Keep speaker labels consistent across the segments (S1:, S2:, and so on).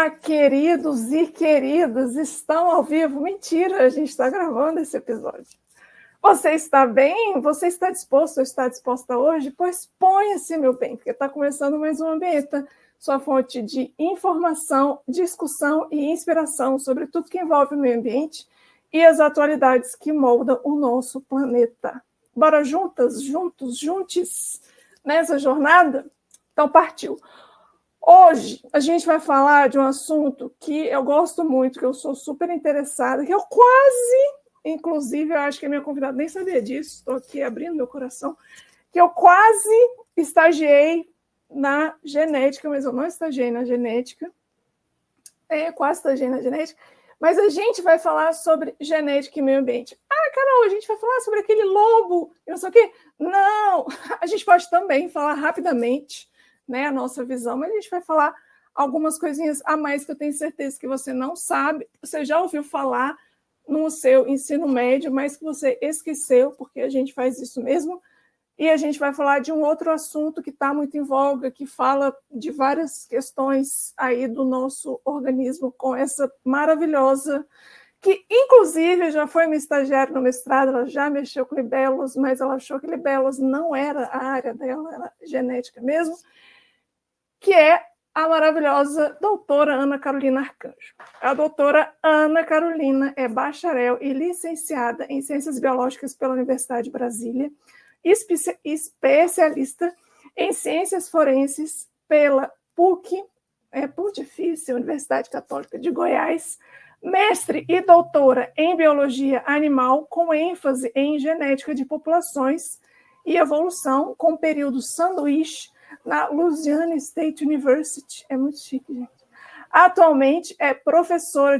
S1: Olá, queridos e queridas, estão ao vivo? Mentira, a gente está gravando esse episódio. Você está bem? Você está disposto ou está disposta hoje? Pois ponha-se, meu bem, porque está começando mais um Ambienta, sua fonte de informação, discussão e inspiração sobre tudo que envolve o meio ambiente e as atualidades que moldam o nosso planeta. Bora juntas, juntos, juntes nessa jornada? Então partiu. Hoje a gente vai falar de um assunto que eu gosto muito, que eu sou super interessada, que eu quase, inclusive, eu acho que a minha convidada nem sabia disso, estou aqui abrindo meu coração, que eu quase estagiei na genética, mas eu não estagiei na genética, quase estagiei na genética, mas a gente vai falar sobre genética e meio ambiente. Ah, Carol, a gente vai falar sobre aquele lobo e não sei o quê? Não, a gente pode também falar rapidamente, né, a nossa visão, mas a gente vai falar algumas coisinhas a mais que eu tenho certeza que você não sabe, você já ouviu falar no seu ensino médio, mas que você esqueceu, porque a gente faz isso mesmo, e a gente vai falar de um outro assunto que está muito em voga, que fala de várias questões aí do nosso organismo, com essa maravilhosa, que inclusive já foi minha estagiária no mestrado, ela já mexeu com libelos, mas ela achou que libelos não era a área dela, era genética mesmo, que é a maravilhosa doutora Ana Carolina Arcanjo. A doutora Ana Carolina é bacharel e licenciada em Ciências Biológicas pela Universidade de Brasília, especialista em Ciências Forenses pela PUC, Pontifícia Universidade Católica de Goiás, mestre e doutora em Biologia Animal, com ênfase em Genética de Populações e Evolução, com período sanduíche, na Louisiana State University. É muito chique, gente. Atualmente é professora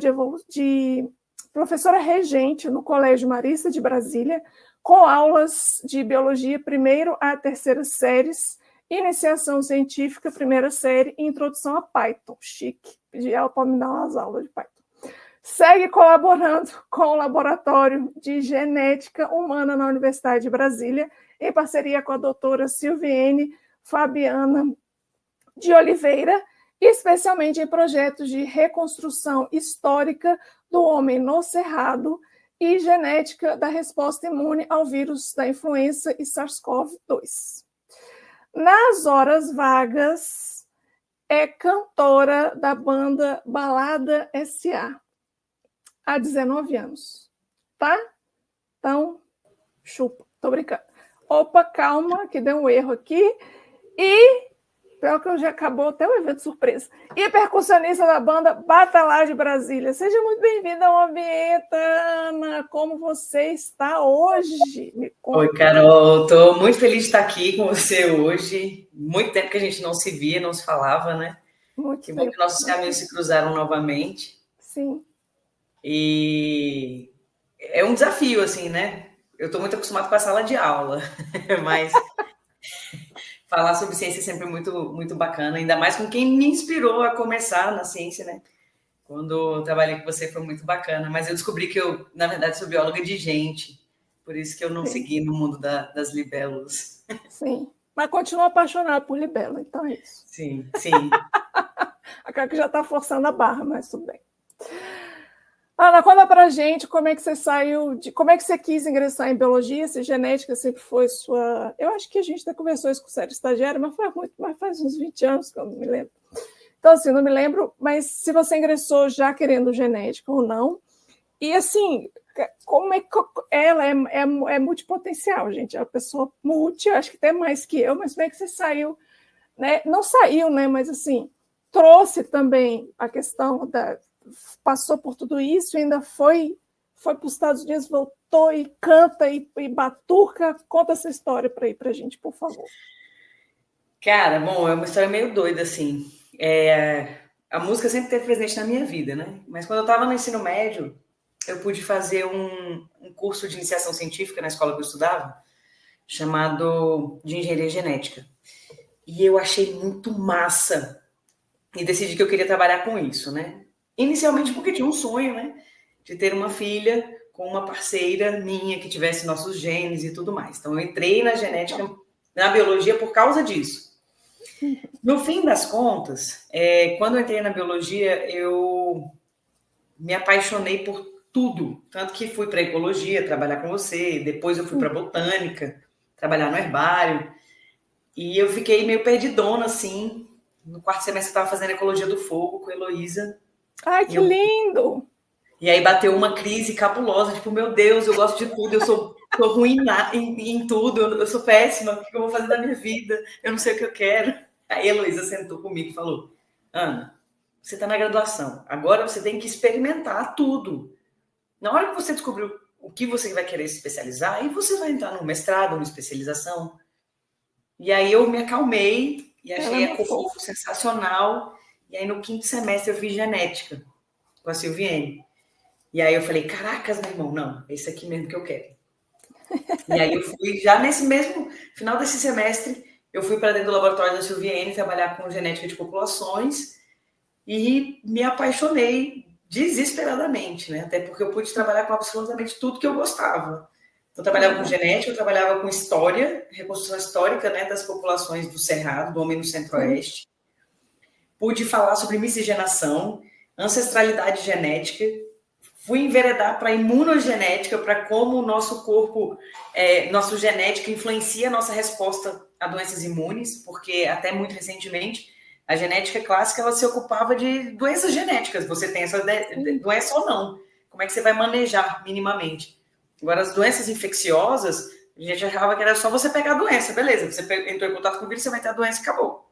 S1: professora regente no Colégio Marista de Brasília, com aulas de biologia 1ª a 3ª séries, iniciação científica 1ª série e introdução a Python. Chique. Pedi ela para me dar umas aulas de Python. Segue colaborando com o Laboratório de Genética Humana na Universidade de Brasília, em parceria com a doutora Silviane Fabiana de Oliveira, especialmente em projetos de reconstrução histórica do homem no Cerrado e genética da resposta imune ao vírus da influenza e SARS-CoV-2. Nas horas vagas, é cantora da banda Balada S.A. há 19 anos, tá? Então, chupa, tô brincando. Opa, calma, que deu um erro aqui. E, pior que já acabou até o evento surpresa, e percussionista da banda Batalá de Brasília. Seja muito bem-vinda ao Ambienta, Ana. Como você está hoje? Me conta.
S2: Oi, Carol. Estou muito feliz de estar aqui com você hoje. Muito tempo que a gente não se via, não se falava, né?
S1: Muito
S2: que
S1: tempo.
S2: bom que nossos caminhos se cruzaram novamente.
S1: Sim.
S2: E é um desafio, assim, né? Eu estou muito acostumada com a sala de aula, mas falar sobre ciência é sempre muito, muito bacana, ainda mais com quem me inspirou a começar na ciência, né? Quando eu trabalhei com você foi muito bacana, mas eu descobri que eu, na verdade, sou bióloga de gente, por isso que eu não segui no mundo das libélulas.
S1: Sim, mas continua apaixonada por libelo, então é isso.
S2: Sim, sim.
S1: Aquela que já está forçando a barra, mas tudo bem. Ana, conta pra gente como é que você saiu, como é que você quis ingressar em biologia, se genética sempre foi sua... Eu acho que a gente até conversou isso com o sério estagiário, mas faz uns 20 anos que eu não me lembro. Então, assim, não me lembro, mas se você ingressou já querendo genética ou não, e assim, como é que ela é multipotencial, gente, é uma pessoa multi, acho que até mais que eu, mas como é que você saiu, né? Não saiu, né, mas assim, trouxe também a questão passou por tudo isso, ainda foi para os Estados Unidos, voltou e canta e batuca. Conta essa história para a gente, por favor.
S2: Cara, bom, é uma história meio doida, assim. A música sempre esteve presente na minha vida, né? Mas quando eu estava no ensino médio, eu pude fazer um curso de iniciação científica na escola que eu estudava, chamado de Engenharia Genética. E eu achei muito massa e decidi que eu queria trabalhar com isso, né? Inicialmente porque tinha um sonho, né? De ter uma filha com uma parceira minha que tivesse nossos genes e tudo mais. Então eu entrei na genética, na biologia por causa disso. No fim das contas, quando eu entrei na biologia, eu me apaixonei por tudo. Tanto que fui para ecologia trabalhar com você, depois eu fui para botânica, trabalhar no herbário. E eu fiquei meio perdidona, assim. No quarto semestre eu estava fazendo ecologia do fogo com a Heloísa.
S1: Ai, que lindo!
S2: E aí bateu uma crise cabulosa, tipo, meu Deus, eu gosto de tudo, eu sou ruim em tudo, eu sou péssima, o que eu vou fazer da minha vida? Eu não sei o que eu quero. Aí a Heloísa sentou comigo e falou, Ana, você está na graduação, agora você tem que experimentar tudo. Na hora que você descobrir o que você vai querer se especializar, aí você vai entrar no mestrado, numa especialização. E aí eu me acalmei e achei a Ecofofo sensacional. E aí no quinto semestre eu fiz genética com a Silviane. E aí eu falei, caracas, meu irmão, não, é isso aqui mesmo que eu quero. E aí eu fui, já nesse mesmo final desse semestre, eu fui para dentro do laboratório da Silviane trabalhar com genética de populações e me apaixonei desesperadamente, né? Até porque eu pude trabalhar com absolutamente tudo que eu gostava. Eu trabalhava com genética, eu trabalhava com história, reconstrução histórica, né, das populações do Cerrado, do homem no Centro-Oeste. Pude falar sobre miscigenação, ancestralidade genética, fui enveredar para imunogenética, para como o nosso corpo, nossa genética influencia a nossa resposta a doenças imunes, porque até muito recentemente a genética clássica ela se ocupava de doenças genéticas. Você tem essa doença ou não? Como é que você vai manejar minimamente? Agora, as doenças infecciosas, a gente achava que era só você pegar a doença, beleza? Você entrou em contato com o vírus, você vai ter a doença e acabou.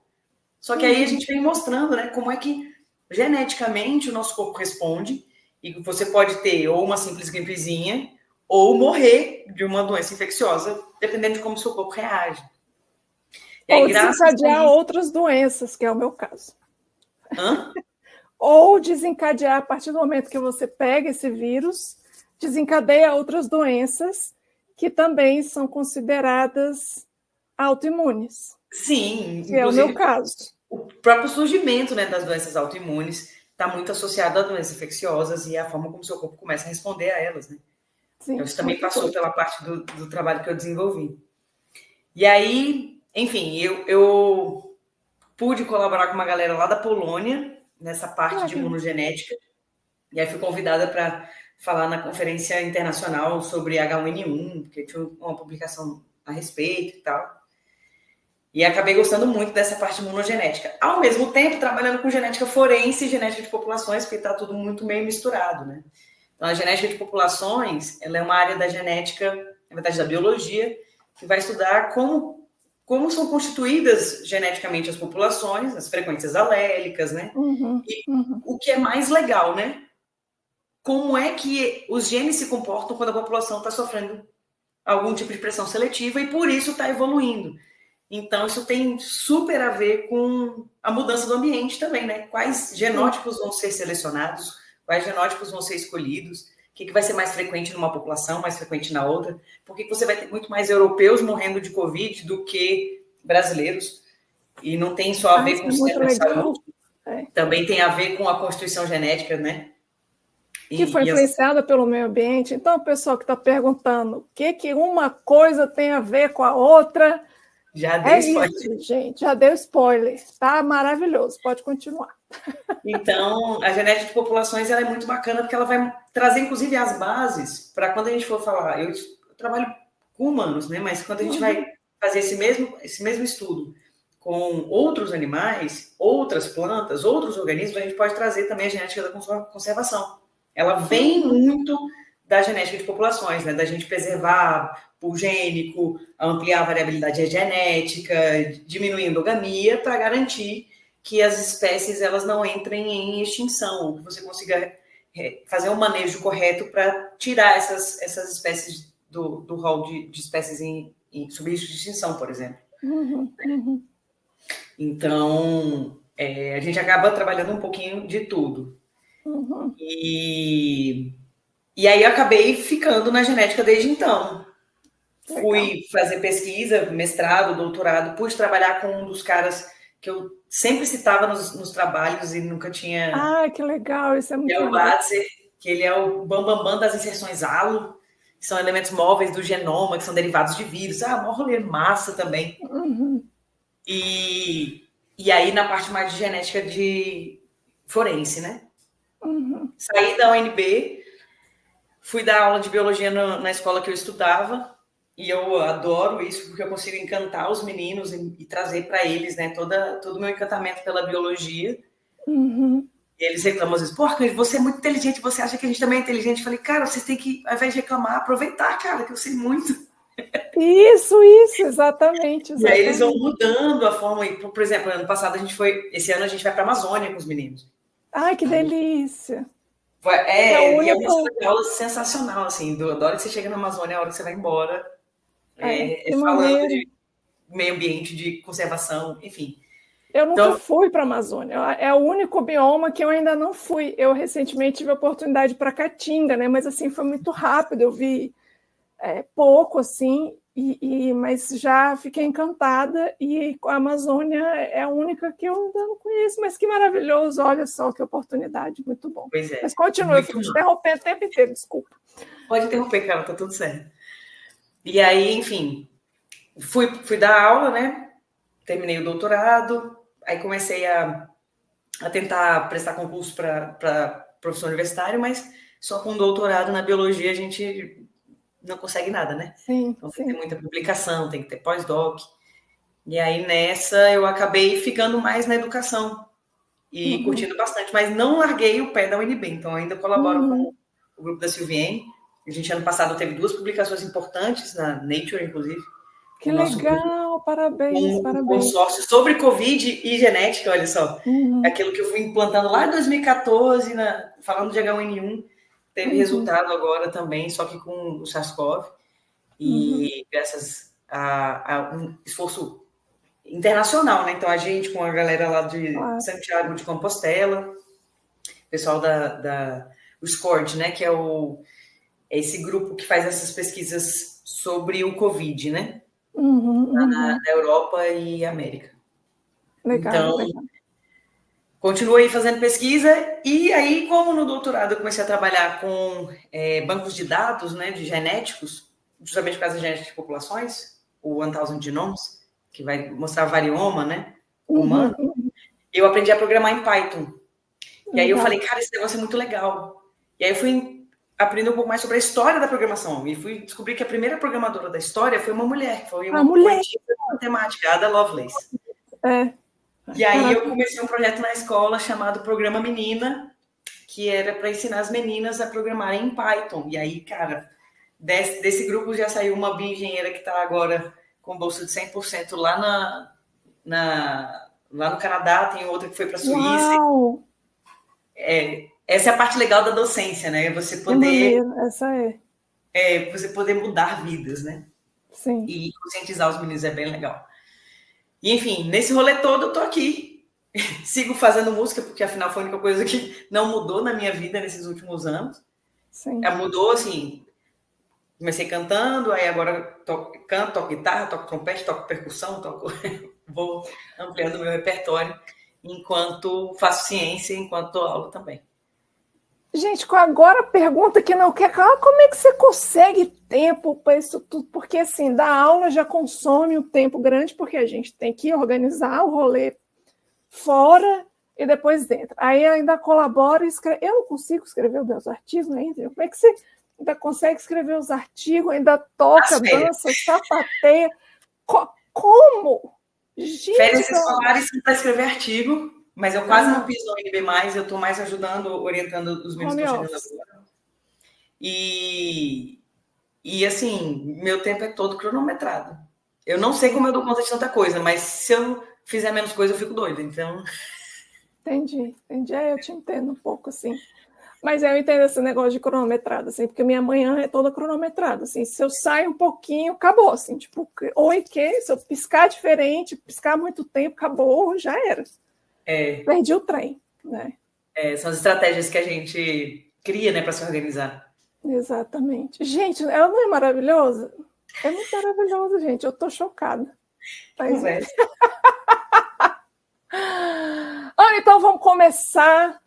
S2: Só que aí a gente vem mostrando, né, como é que geneticamente o nosso corpo responde e você pode ter ou uma simples gripezinha ou morrer de uma doença infecciosa, dependendo de como o seu corpo reage.
S1: Ou desencadear outras doenças, que é o meu caso.
S2: Hã?
S1: Ou desencadear a partir do momento que você pega esse vírus, desencadeia outras doenças que também são consideradas autoimunes.
S2: Sim,
S1: que é o meu caso.
S2: O próprio surgimento, né, das doenças autoimunes está muito associado a doenças infecciosas e a forma como o seu corpo começa a responder a elas, né? Sim, então, isso também passou pela parte do trabalho que eu desenvolvi. E aí, enfim, eu pude colaborar com uma galera lá da Polônia, nessa parte de imunogenética, e aí fui convidada para falar na conferência internacional sobre H1N1, porque tinha uma publicação a respeito e tal. E acabei gostando muito dessa parte de imunogenética. Ao mesmo tempo, trabalhando com genética forense e genética de populações, porque está tudo muito meio misturado, né? Então, a genética de populações, ela é uma área da genética, na verdade, da biologia, que vai estudar como são constituídas geneticamente as populações, as frequências alélicas, né? O que é mais legal, né? Como é que os genes se comportam quando a população está sofrendo algum tipo de pressão seletiva e, por isso, está evoluindo. Então, isso tem super a ver com a mudança do ambiente também, né? Quais genótipos vão ser selecionados, quais genótipos vão ser escolhidos, o que vai ser mais frequente numa população, mais frequente na outra, por que você vai ter muito mais europeus morrendo de Covid do que brasileiros, e não tem só a ver com o sistema de saúde, também tem a ver com a constituição genética, né?
S1: Que foi influenciada pelo meio ambiente. Então, o pessoal que está perguntando o que uma coisa tem a ver com a outra...
S2: Já deu spoiler.
S1: Isso, gente, já deu spoiler. Tá maravilhoso, pode continuar.
S2: Então, a genética de populações ela é muito bacana porque ela vai trazer, inclusive, as bases para quando a gente for falar. Eu trabalho com humanos, né? Mas quando a gente vai fazer esse mesmo estudo com outros animais, outras plantas, outros organismos, a gente pode trazer também a genética da conservação. Ela vem muito da genética de populações, né? Da gente preservar por gênico, ampliar a variabilidade genética, diminuir a endogamia para garantir que as espécies elas não entrem em extinção, que você consiga fazer um manejo correto para tirar essas espécies do rol de espécies em subrisco de extinção, por exemplo. Então, a gente acaba trabalhando um pouquinho de tudo. E aí eu acabei ficando na genética desde então. Fui fazer pesquisa, mestrado, doutorado, pude trabalhar com um dos caras que eu sempre citava nos trabalhos e nunca tinha...
S1: Ah, que legal, isso é muito legal.
S2: É o Batzer, que ele é o bambambam das inserções halo, que são elementos móveis do genoma, que são derivados de vírus. Mó rolê massa também. E aí, na parte mais de genética de forense, né?
S1: Uhum.
S2: Saí da UNB, fui dar aula de biologia na escola que eu estudava, e eu adoro isso, porque eu consigo encantar os meninos e trazer para eles, né, todo o meu encantamento pela biologia.
S1: Uhum.
S2: E eles reclamam às vezes, porra, você é muito inteligente, você acha que a gente também é inteligente? Eu falei, cara, vocês têm que, ao invés de reclamar, aproveitar, cara, que eu sei muito.
S1: Isso, exatamente.
S2: E aí eles vão mudando a forma. Por exemplo, ano passado esse ano a gente vai para a Amazônia com os meninos.
S1: Ai, que delícia!
S2: E é uma aula sensacional, assim, da hora que você chega na Amazônia, a hora que você vai embora, falando de meio ambiente, de conservação, enfim.
S1: Eu nunca fui para a Amazônia, é o único bioma que eu ainda não fui. Eu recentemente tive a oportunidade para Caatinga, né? Mas assim, foi muito rápido, eu vi pouco, assim, mas já fiquei encantada, e a Amazônia é a única que eu ainda não conheço, mas que maravilhoso, olha só que oportunidade, muito bom.
S2: Pois é.
S1: Mas continua, eu fico te interrompendo o tempo inteiro, desculpa.
S2: Pode interromper, cara, tá tudo certo. E aí, enfim, fui dar aula, né? Terminei o doutorado, aí comecei a tentar prestar concurso para professor universitário, mas só com doutorado na biologia a gente não consegue nada, né?
S1: Sim,
S2: então tem que ter muita publicação, tem que ter pós-doc. E aí nessa eu acabei ficando mais na educação e curtindo bastante, mas não larguei o pé da UNB, então ainda colaboro com o grupo da Silviene. A gente ano passado teve 2 publicações importantes na Nature, inclusive.
S1: Que legal, parabéns, parabéns.
S2: Consórcio sobre Covid e genética, olha só. Aquilo que eu fui implantando lá em 2014, falando de H1N1, teve resultado agora também, só que com o SARS-CoV. E graças a um esforço internacional, né? Então, a gente, com a galera lá de Santiago de Compostela, pessoal o SCORD, né? Que é esse grupo que faz essas pesquisas sobre o Covid, né? Na Europa e América.
S1: Legal,
S2: então, continuei fazendo pesquisa, e aí, como no doutorado eu comecei a trabalhar com bancos de dados, né, de genéticos, justamente por causa da genética de populações, o 1000 Genomes, que vai mostrar varioma, né, humano, eu aprendi a programar em Python. E aí eu falei, cara, esse negócio é muito legal. E aí eu fui aprender um pouco mais sobre a história da programação, e fui descobrir que a primeira programadora da história foi uma mulher, que foi uma poetisa matemática, Ada Lovelace. E aí eu comecei um projeto na escola chamado Programa Menina, que era para ensinar as meninas a programarem em Python. E aí, cara, desse grupo já saiu uma bioengenheira que está agora com bolsa de 100% lá no Canadá, tem outra que foi para a Suíça.
S1: Uau!
S2: Essa é a parte legal da docência, né? Você poder, você poder mudar vidas, né?
S1: Sim.
S2: E conscientizar os meninos é bem legal. E, enfim, nesse rolê todo eu tô aqui. Sigo fazendo música, porque afinal foi a única coisa que não mudou na minha vida nesses últimos anos.
S1: Sim.
S2: Mudou, assim, comecei cantando, aí agora canto, toco guitarra, toco trompete, toco percussão, vou ampliando o meu repertório enquanto faço ciência, enquanto dou aula também.
S1: Gente, agora a pergunta que não quer calar, como é que você consegue tempo para isso tudo? Porque, assim, dar aula já consome um tempo grande, porque a gente tem que organizar o rolê fora e depois dentro. Aí ainda colabora e escreve. Eu não consigo escrever os meus artigos ainda. Como é que você ainda consegue escrever os artigos, ainda toca, dança, sapateia? Como?
S2: Gente, férias escolares para escrever artigo, mas eu quase não piso no UNB mais, eu estou mais ajudando, orientando os meninos que estão chegando agora. E assim, meu tempo é todo cronometrado. Eu não sei como eu dou conta de tanta coisa, mas se eu fizer menos coisa, eu fico doida, então...
S1: Entendi. Eu te entendo um pouco, assim. Mas eu entendo esse negócio de cronometrado, assim, porque minha manhã é toda cronometrada, assim, se eu saio um pouquinho, acabou, assim, tipo, se eu piscar diferente, piscar muito tempo, acabou, já era. Perdi o trem, né?
S2: São as estratégias que a gente cria, né, para se organizar.
S1: Exatamente. Gente, ela não é maravilhosa? É muito maravilhoso, gente, eu tô chocada. Então vamos começar...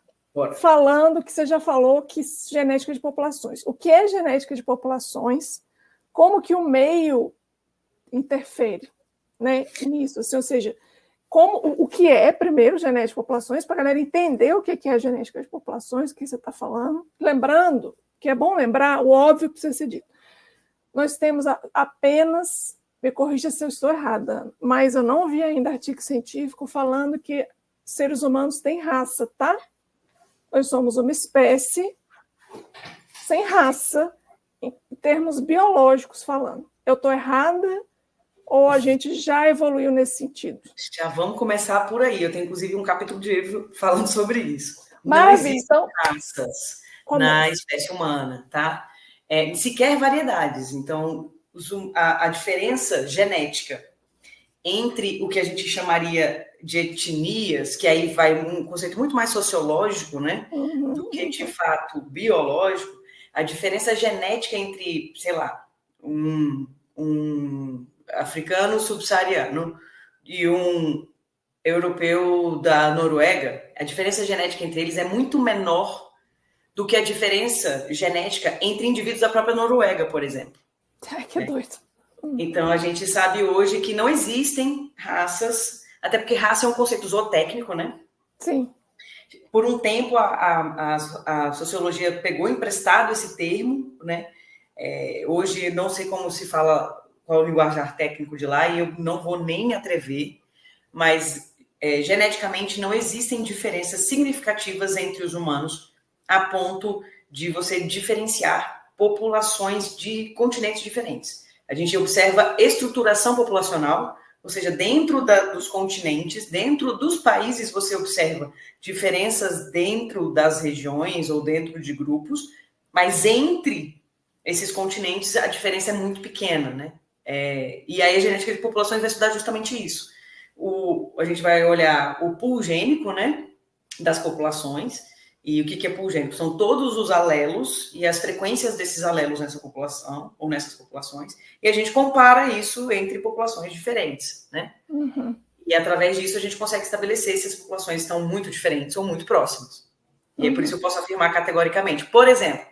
S1: falando que você já falou que genética de populações. O que é genética de populações? Como que o meio interfere, né, nisso? Assim, ou seja, o que é, primeiro, genética de populações, para a galera entender o que é a genética de populações, o que você está falando. Lembrando, que é bom lembrar, o óbvio precisa ser dito. Nós temos apenas, me corrija se eu estou errada, mas eu não vi ainda artigo científico falando que seres humanos têm raça, tá? Nós somos uma espécie sem raça, em termos biológicos falando. Eu estou errada ou a gente já evoluiu nesse sentido?
S2: Já vamos começar por aí. Eu tenho, inclusive, um capítulo de livro falando sobre isso.
S1: Maravilha,
S2: não existem
S1: então,
S2: raças na espécie humana, tá? Sequer variedades. Então, a diferença genética entre o que a gente chamaria de etnias, que aí vai um conceito muito mais sociológico, né, do que, de fato, biológico, a diferença genética entre, sei lá, um africano subsaariano e um europeu da Noruega, a diferença genética entre eles é muito menor do que a diferença genética entre indivíduos da própria Noruega, por exemplo.
S1: Ai, que doido.
S2: Então, a gente sabe hoje que não existem raças, até porque raça é um conceito zootécnico, né?
S1: Sim.
S2: Por um tempo, a sociologia pegou emprestado esse termo, né? Hoje, não sei como se fala, qual é o linguajar técnico de lá, e eu não vou nem me atrever, mas geneticamente não existem diferenças significativas entre os humanos a ponto de você diferenciar populações de continentes diferentes. A gente observa estruturação populacional, ou seja, dentro dos continentes, dentro dos países, você observa diferenças dentro das regiões ou dentro de grupos, mas entre esses continentes a diferença é muito pequena, né? E aí a genética de populações vai estudar justamente isso. A gente vai olhar o pool gênico, né, das populações. E o que é pool gênico? São todos os alelos e as frequências desses alelos nessa população, ou nessas populações, e a gente compara isso entre populações diferentes, né?
S1: Uhum.
S2: E através disso a gente consegue estabelecer se as populações estão muito diferentes ou muito próximas. E é por isso que eu posso afirmar categoricamente. Por exemplo,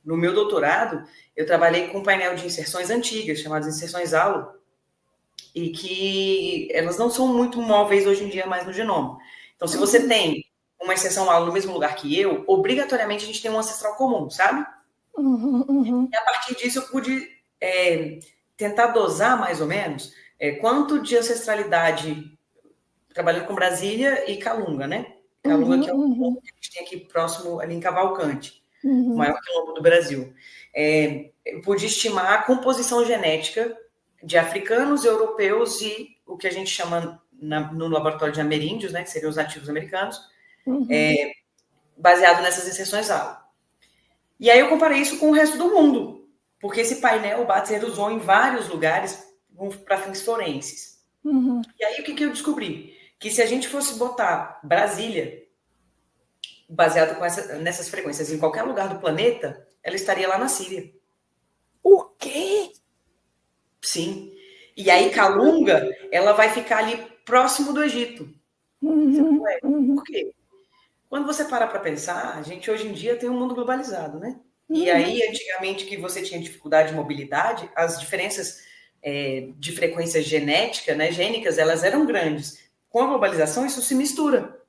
S2: no meu doutorado, eu trabalhei com um painel de inserções antigas, chamadas inserções ALO, e que elas não são muito móveis hoje em dia mais no genoma. Então, se você tem uma inserção ALO no mesmo lugar que eu, obrigatoriamente a gente tem um ancestral comum, sabe? E a partir disso eu pude tentar dosar mais ou menos quanto de ancestralidade, trabalhando com Brasília e Calunga, né? Calunga, que é um quilombo que a gente tem aqui próximo, ali em Cavalcante, o maior quilombo do Brasil. Eu pude estimar a composição genética de africanos, europeus e o que a gente chama no laboratório de ameríndios, né, que seriam os nativos americanos, baseado nessas inserções ALO. E aí eu comparei isso com o resto do mundo, porque esse painel o Batzer usou em vários lugares para fins forenses. E aí o que eu descobri? Que se a gente fosse botar Brasília, baseado nessas frequências, em qualquer lugar do planeta, ela estaria lá na Síria.
S1: O quê?
S2: Sim. E aí Calunga, ela vai ficar ali próximo do Egito. Por quê? Quando você para pensar, a gente hoje em dia tem um mundo globalizado, né? E aí, antigamente, que você tinha dificuldade de mobilidade, as diferenças de frequência genética, né, gênicas, elas eram grandes. Com a globalização, isso se mistura.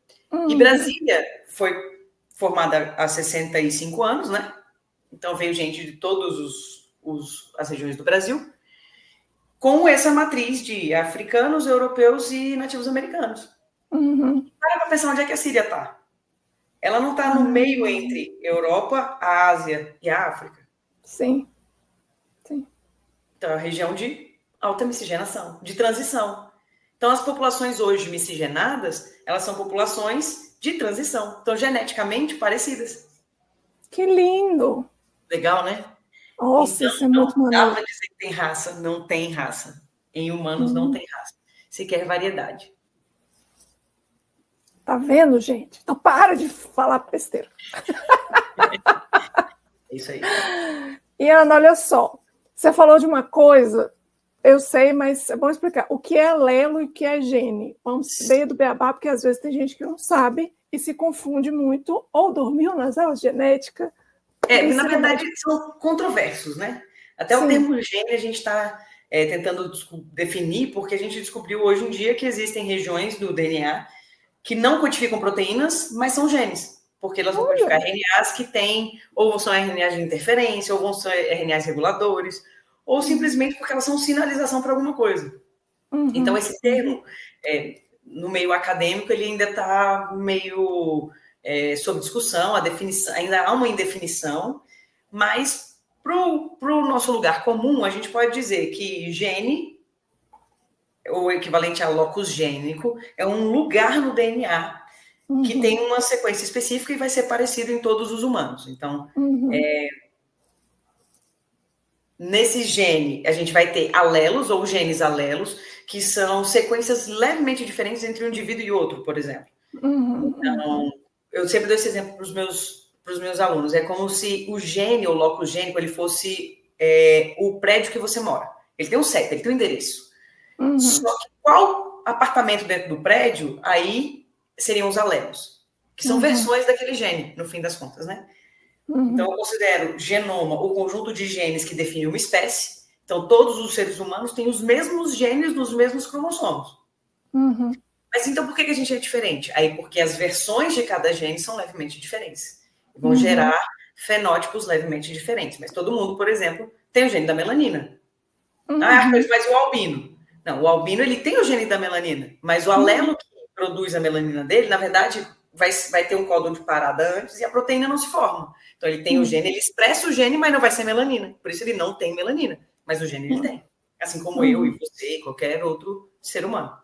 S2: E Brasília foi formada há 65 anos, né? Então, veio gente de todas as regiões do Brasil, com essa matriz de africanos, europeus e nativos americanos. Para pensar onde é que a Síria está. Ela não está no meio entre Europa, a Ásia e a África.
S1: Sim.
S2: Então, é uma região de alta miscigenação, de transição. Então, as populações hoje miscigenadas, elas são populações de transição. Então, geneticamente parecidas.
S1: Que lindo!
S2: Legal, né?
S1: Nossa,
S2: então,
S1: isso é muito maneiro.
S2: Não dá para dizer que tem raça, não tem raça. Em humanos não tem raça. Sequer variedade.
S1: Tá vendo, gente? Então para de falar besteira.
S2: É isso aí.
S1: E Ana, olha só. Você falou de uma coisa, eu sei, mas é bom explicar. O que é alelo e o que é gene? Vamos desde do beabá, porque às vezes tem gente que não sabe e se confunde muito, ou dormiu nas aulas de genética.
S2: Na verdade, são controversos, né? Até o termo gene a gente está tentando definir, porque a gente descobriu hoje em dia que existem regiões do DNA que não codificam proteínas, mas são genes. Porque elas vão codificar RNAs que têm, ou são RNAs de interferência, ou vão ser RNAs reguladores, ou simplesmente porque elas são sinalização para alguma coisa. Então, esse termo, no meio acadêmico, ele ainda está meio sob discussão, a definição, ainda há uma indefinição, mas para o nosso lugar comum, a gente pode dizer que gene, ou equivalente a locus gênico, é um lugar no DNA que tem uma sequência específica e vai ser parecido em todos os humanos. Então, nesse gene, a gente vai ter alelos ou genes alelos, que são sequências levemente diferentes entre um indivíduo e outro, por exemplo. Então, eu sempre dou esse exemplo para os meus alunos. É como se o gene, ou locus gênico, ele fosse o prédio que você mora. Ele tem um CEP, ele tem um endereço. Só que qual apartamento dentro do prédio, aí seriam os alelos, que são versões daquele gene, no fim das contas, né? Então, eu considero genoma o conjunto de genes que define uma espécie. Então, todos os seres humanos têm os mesmos genes nos mesmos cromossomos. Mas então, por que a gente é diferente? Aí, porque as versões de cada gene são levemente diferentes. Vão gerar fenótipos levemente diferentes. Mas todo mundo, por exemplo, tem o gene da melanina. Mas o albino? Não, o albino, ele tem o gene da melanina. Mas o alelo que produz a melanina dele, na verdade, vai ter um códon de parada antes e a proteína não se forma. Então, ele tem o gene, ele expressa o gene, mas não vai ser melanina. Por isso, ele não tem melanina. Mas o gene ele tem. Assim como eu e você e qualquer outro ser humano.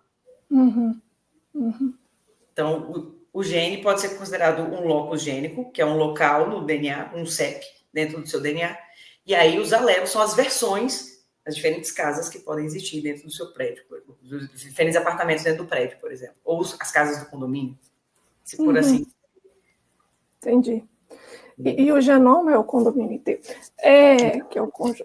S2: Então, o gene pode ser considerado um locus gênico, que é um local no DNA, um CEP dentro do seu DNA. E aí, os alelos são as versões, as diferentes casas que podem existir dentro do seu prédio, os diferentes apartamentos dentro do prédio, por exemplo, ou as casas do condomínio, se for assim.
S1: Entendi. E o genoma é o condomínio inteiro, que é o conjunto.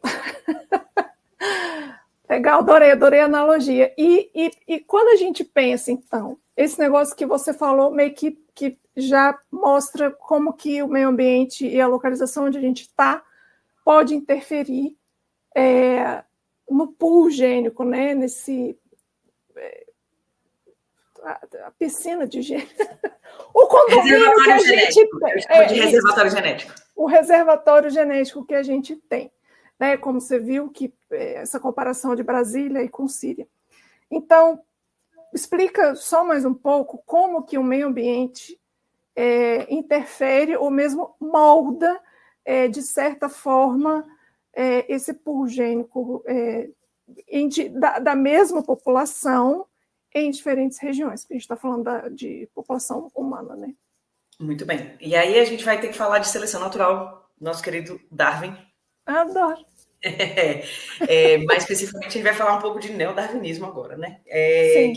S1: Legal, adorei a analogia. E quando a gente pensa, então, esse negócio que você falou meio que já mostra como que o meio ambiente e a localização onde a gente está pode interferir no pool gênico, né? A piscina de gênero. O condomínio que a gente tem.
S2: De reservatório genético.
S1: O reservatório genético que a gente tem. Né? Como você viu, que essa comparação de Brasília e com Síria. Então, explica só mais um pouco como que o meio ambiente interfere ou mesmo molda, de certa forma, esse pool gênico da mesma população em diferentes regiões, porque a gente está falando de população humana, né?
S2: Muito bem. E aí a gente vai ter que falar de seleção natural, nosso querido Darwin.
S1: Adoro.
S2: Mais especificamente, a gente vai falar um pouco de neodarwinismo agora, né?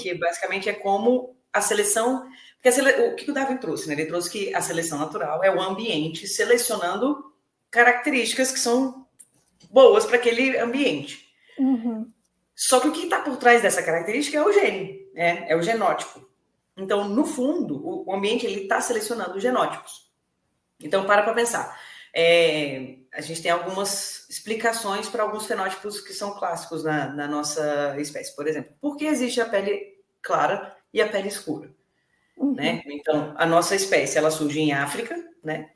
S2: Que basicamente é como a seleção... Porque o que o Darwin trouxe, né? Ele trouxe que a seleção natural é o ambiente selecionando características que são boas para aquele ambiente. Só que o que está por trás dessa característica é o gene, é o genótipo. Então, no fundo, o ambiente está selecionando genótipos. Então, para pensar. A gente tem algumas explicações para alguns fenótipos que são clássicos na nossa espécie. Por exemplo, por que existe a pele clara e a pele escura? Né? Então, a nossa espécie ela surge em África, né?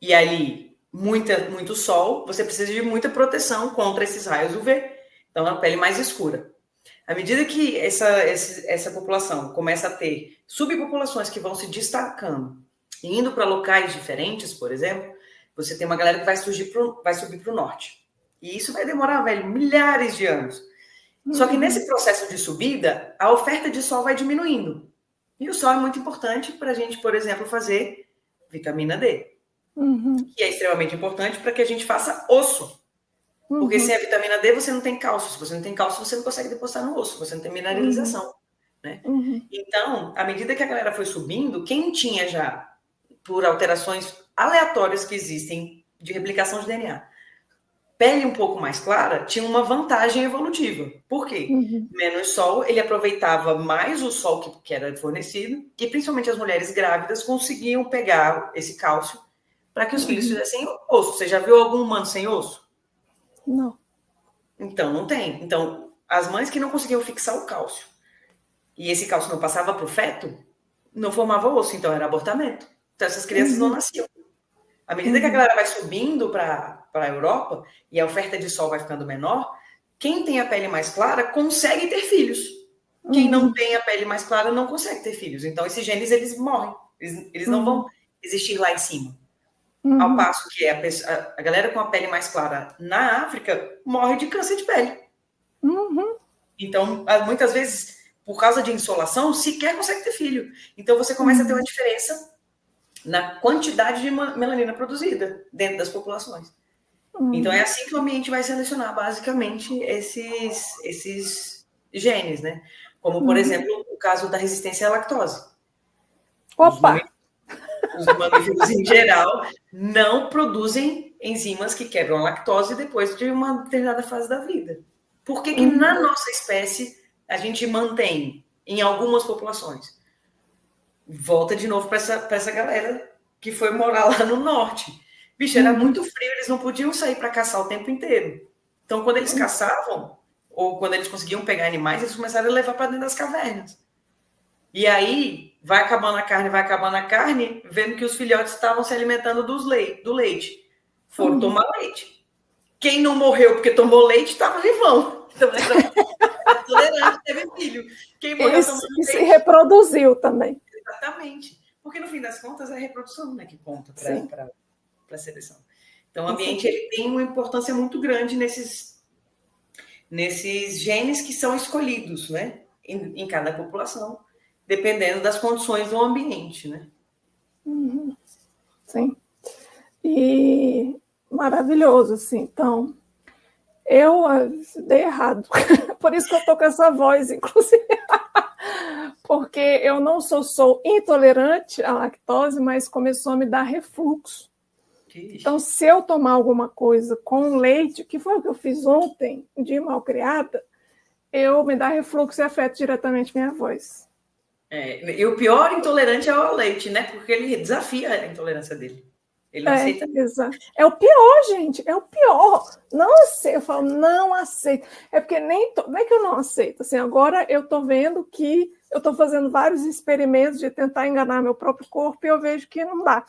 S2: E ali, muito sol, você precisa de muita proteção contra esses raios UV. Então, a pele mais escura. À medida que essa população começa a ter subpopulações que vão se destacando, indo para locais diferentes, por exemplo, você tem uma galera que vai subir para o norte. E isso vai demorar, milhares de anos. Só que nesse processo de subida, a oferta de sol vai diminuindo. E o sol é muito importante para a gente, por exemplo, fazer vitamina D. Que é extremamente importante para que a gente faça osso. Porque sem a vitamina D, você não tem cálcio. Se você não tem cálcio, você não consegue depositar no osso. Você não tem mineralização. Né? Então, à medida que a galera foi subindo, quem tinha já, por alterações aleatórias que existem de replicação de DNA, pele um pouco mais clara, tinha uma vantagem evolutiva. Por quê? Menos sol, ele aproveitava mais o sol que era fornecido, e principalmente as mulheres grávidas conseguiam pegar esse cálcio para que os filhos fizessem osso. Você já viu algum humano sem osso?
S1: Não.
S2: Então, não tem. Então, as mães que não conseguiam fixar o cálcio, e esse cálcio não passava para o feto, não formava osso, então era abortamento. Então, essas crianças não nasciam. À medida que a galera vai subindo para a Europa e a oferta de sol vai ficando menor, quem tem a pele mais clara consegue ter filhos. Quem não tem a pele mais clara não consegue ter filhos. Então, esses genes, eles morrem. Eles não vão existir lá em cima. Ao passo que a galera com a pele mais clara na África morre de câncer de pele. Então, muitas vezes, por causa de insolação, sequer consegue ter filho. Então, você começa a ter uma diferença na quantidade de melanina produzida dentro das populações. Então, é assim que o ambiente vai selecionar, basicamente, esses genes, né? Como, por exemplo, o caso da resistência à lactose.
S1: Opa!
S2: Os mamíferos, em geral, não produzem enzimas que quebram a lactose depois de uma determinada fase da vida. Por que na nossa espécie a gente mantém em algumas populações? Volta de novo para essa galera que foi morar lá no norte. Bicho, era muito frio, eles não podiam sair para caçar o tempo inteiro. Então, quando eles caçavam, ou quando eles conseguiam pegar animais, eles começaram a levar para dentro das cavernas. E aí, vai acabando a carne, vendo que os filhotes estavam se alimentando do leite. Foram tomar leite. Quem não morreu porque tomou leite, estava vivão. Então, era tolerante, teve filho. Quem morreu tomando leite...
S1: se reproduziu também.
S2: Exatamente. Porque, no fim das contas, é a reprodução, né, que conta para a seleção. Então, o ambiente ele tem uma importância muito grande nesses genes que são escolhidos, né, em cada população, dependendo das condições do ambiente, né?
S1: Sim. E maravilhoso, assim. Então, eu dei errado. Por isso que eu estou com essa voz, inclusive. Porque eu não sou intolerante à lactose, mas começou a me dar refluxo. Então, se eu tomar alguma coisa com leite, que foi o que eu fiz ontem, de malcriada, me dá refluxo e afeta diretamente minha voz.
S2: E o pior intolerante é o leite, né? Porque ele desafia a intolerância dele. Ele não aceita.
S1: Exato. É o pior, gente. É o pior. Não aceito. Eu falo, não aceito. É porque não é que eu não aceito. Assim, agora eu estou vendo que eu estou fazendo vários experimentos de tentar enganar meu próprio corpo e eu vejo que não dá.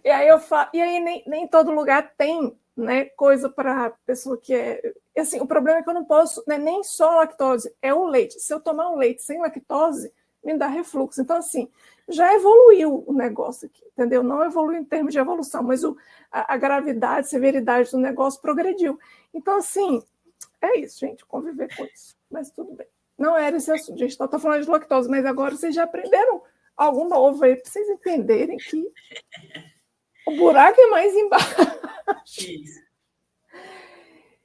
S1: E aí eu falo, e aí nem todo lugar tem, né, coisa para pessoa que é. Assim, o problema é que eu não posso, né, nem só lactose, é o leite. Se eu tomar um leite sem lactose, me dá refluxo. Então, assim, já evoluiu o negócio aqui, entendeu? Não evoluiu em termos de evolução, mas a gravidade, a severidade do negócio progrediu. Então, assim, é isso, gente, conviver com isso. Mas tudo bem. Não era esse assunto, gente. Estou falando de lactose, mas agora vocês já aprenderam algo novo aí, para vocês entenderem que o buraco é mais embaixo.
S2: Isso.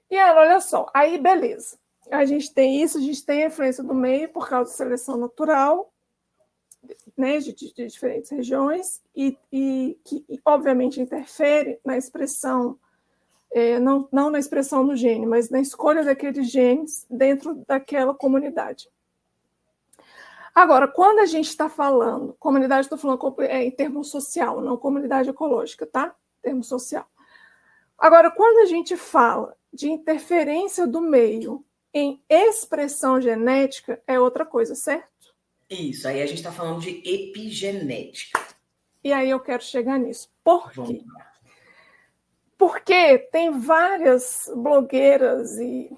S1: E olha só, aí beleza. A gente tem isso, a gente tem a influência do meio por causa da seleção natural, né, de diferentes regiões, e que obviamente interfere na expressão, não na expressão do gene, mas na escolha daqueles genes dentro daquela comunidade. Agora, quando a gente está falando, comunidade, estou falando em termo social, não comunidade ecológica, tá? Termo social. Agora, quando a gente fala de interferência do meio em expressão genética, é outra coisa, certo?
S2: Isso, aí a gente está falando de epigenética.
S1: E aí eu quero chegar nisso. Por quê? Porque tem várias blogueiras e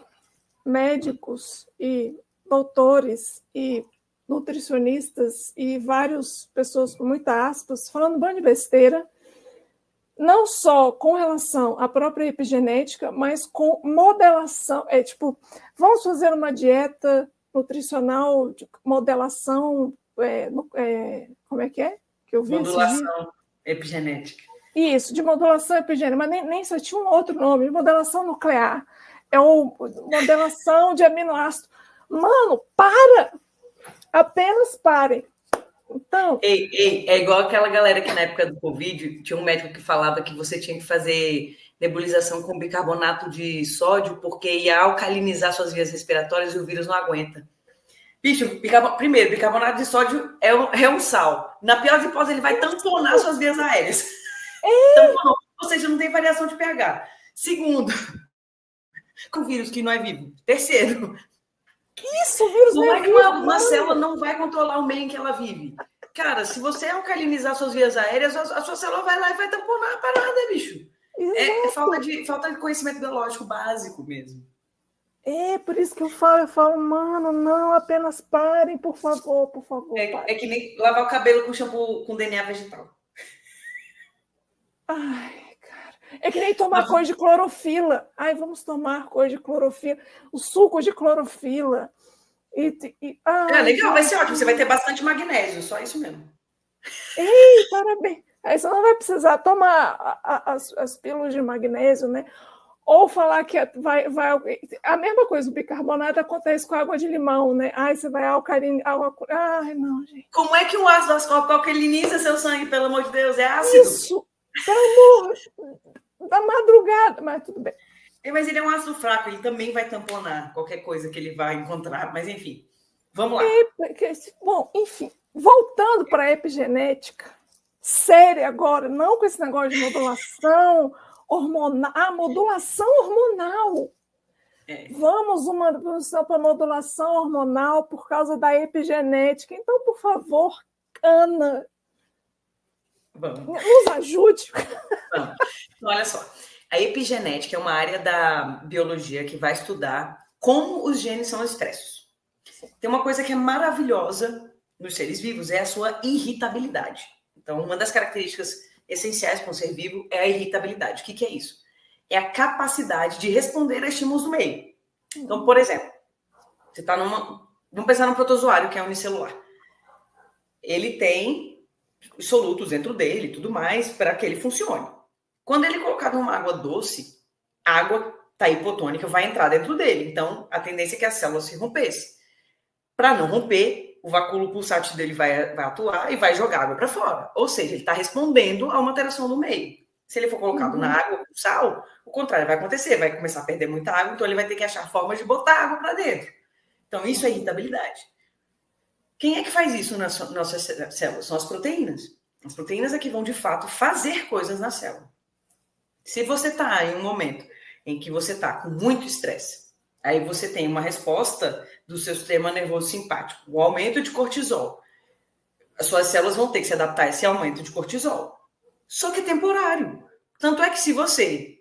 S1: médicos e doutores e nutricionistas e várias pessoas com muita aspas falando um bando de besteira, não só com relação à própria epigenética, mas com modelação. Vamos fazer uma dieta nutricional de modelação, como é que é? Que eu vi
S2: modulação epigenética.
S1: Isso, de modulação epigenética, mas nem só tinha um outro nome, de modelação nuclear, modelação de aminoácido. Mano, para! Apenas parem. Então...
S2: É igual aquela galera que na época do Covid tinha um médico que falava que você tinha que fazer nebulização com bicarbonato de sódio porque ia alcalinizar suas vias respiratórias e o vírus não aguenta. Bicho, primeiro, bicarbonato de sódio é um sal. Na pior das hipóteses, ele vai tamponar suas vias aéreas. Tamponou. Ou seja, não tem variação de pH. Segundo, com vírus que não é vivo. Terceiro,
S1: isso, o vírus
S2: como
S1: não
S2: é
S1: é
S2: que
S1: vivo,
S2: uma célula não vai controlar o meio em que ela vive? Cara, se você alcalinizar suas vias aéreas, a sua célula vai lá e vai tamponar a parada, bicho. É falta de conhecimento biológico básico mesmo.
S1: É, por isso que eu falo, mano, não, apenas parem, por favor, parem.
S2: É que nem lavar o cabelo com shampoo com DNA vegetal.
S1: Ai, cara. É que nem tomar coisa de clorofila. Ai, vamos tomar coisa de clorofila. O suco de clorofila.
S2: Legal, gente, vai ser ótimo. Você vai ter bastante magnésio, só isso mesmo.
S1: Ei, parabéns. Aí você não vai precisar tomar as pílulas de magnésio, né? Ou falar que vai. A mesma coisa, o bicarbonato acontece com a água de limão, né? Ai, você vai alcalinizar. Ai, não, gente.
S2: Como é que um ácido ascórbico alcaliniza seu sangue, pelo amor de Deus? É ácido?
S1: Isso! Pelo amor da madrugada, mas tudo bem.
S2: Mas ele é um ácido fraco, ele também vai tamponar qualquer coisa que ele vai encontrar. Mas, enfim, vamos lá.
S1: Bom, enfim, voltando para a epigenética, séria agora, não com esse negócio de modulação hormonal. Modulação hormonal. Vamos para modulação hormonal por causa da epigenética. Então, por favor, Ana, nos ajude.
S2: Vamos. Então, olha só. A epigenética é uma área da biologia que vai estudar como os genes são expressos. Tem uma coisa que é maravilhosa nos seres vivos, é a sua irritabilidade. Então, uma das características essenciais para um ser vivo é a irritabilidade. O que é isso? É a capacidade de responder a estímulos do meio. Então, por exemplo, você está vamos pensar num protozoário que é unicelular. Ele tem solutos dentro dele e tudo mais para que ele funcione. Quando ele colocar numa água doce, a água tá hipotônica vai entrar dentro dele. Então, a tendência é que a célula se rompesse. Para não romper, o vacúolo pulsátil dele vai atuar e vai jogar água para fora. Ou seja, ele está respondendo a uma alteração no meio. Se ele for colocado na água com sal, o contrário vai acontecer. Vai começar a perder muita água, então ele vai ter que achar formas de botar água para dentro. Então, isso é irritabilidade. Quem é que faz isso nas nossas células? São as proteínas. As proteínas é que vão, de fato, fazer coisas na célula. Se você está em um momento em que você está com muito estresse, aí você tem uma resposta do seu sistema nervoso simpático, o aumento de cortisol. As suas células vão ter que se adaptar a esse aumento de cortisol. Só que é temporário. Tanto é que se você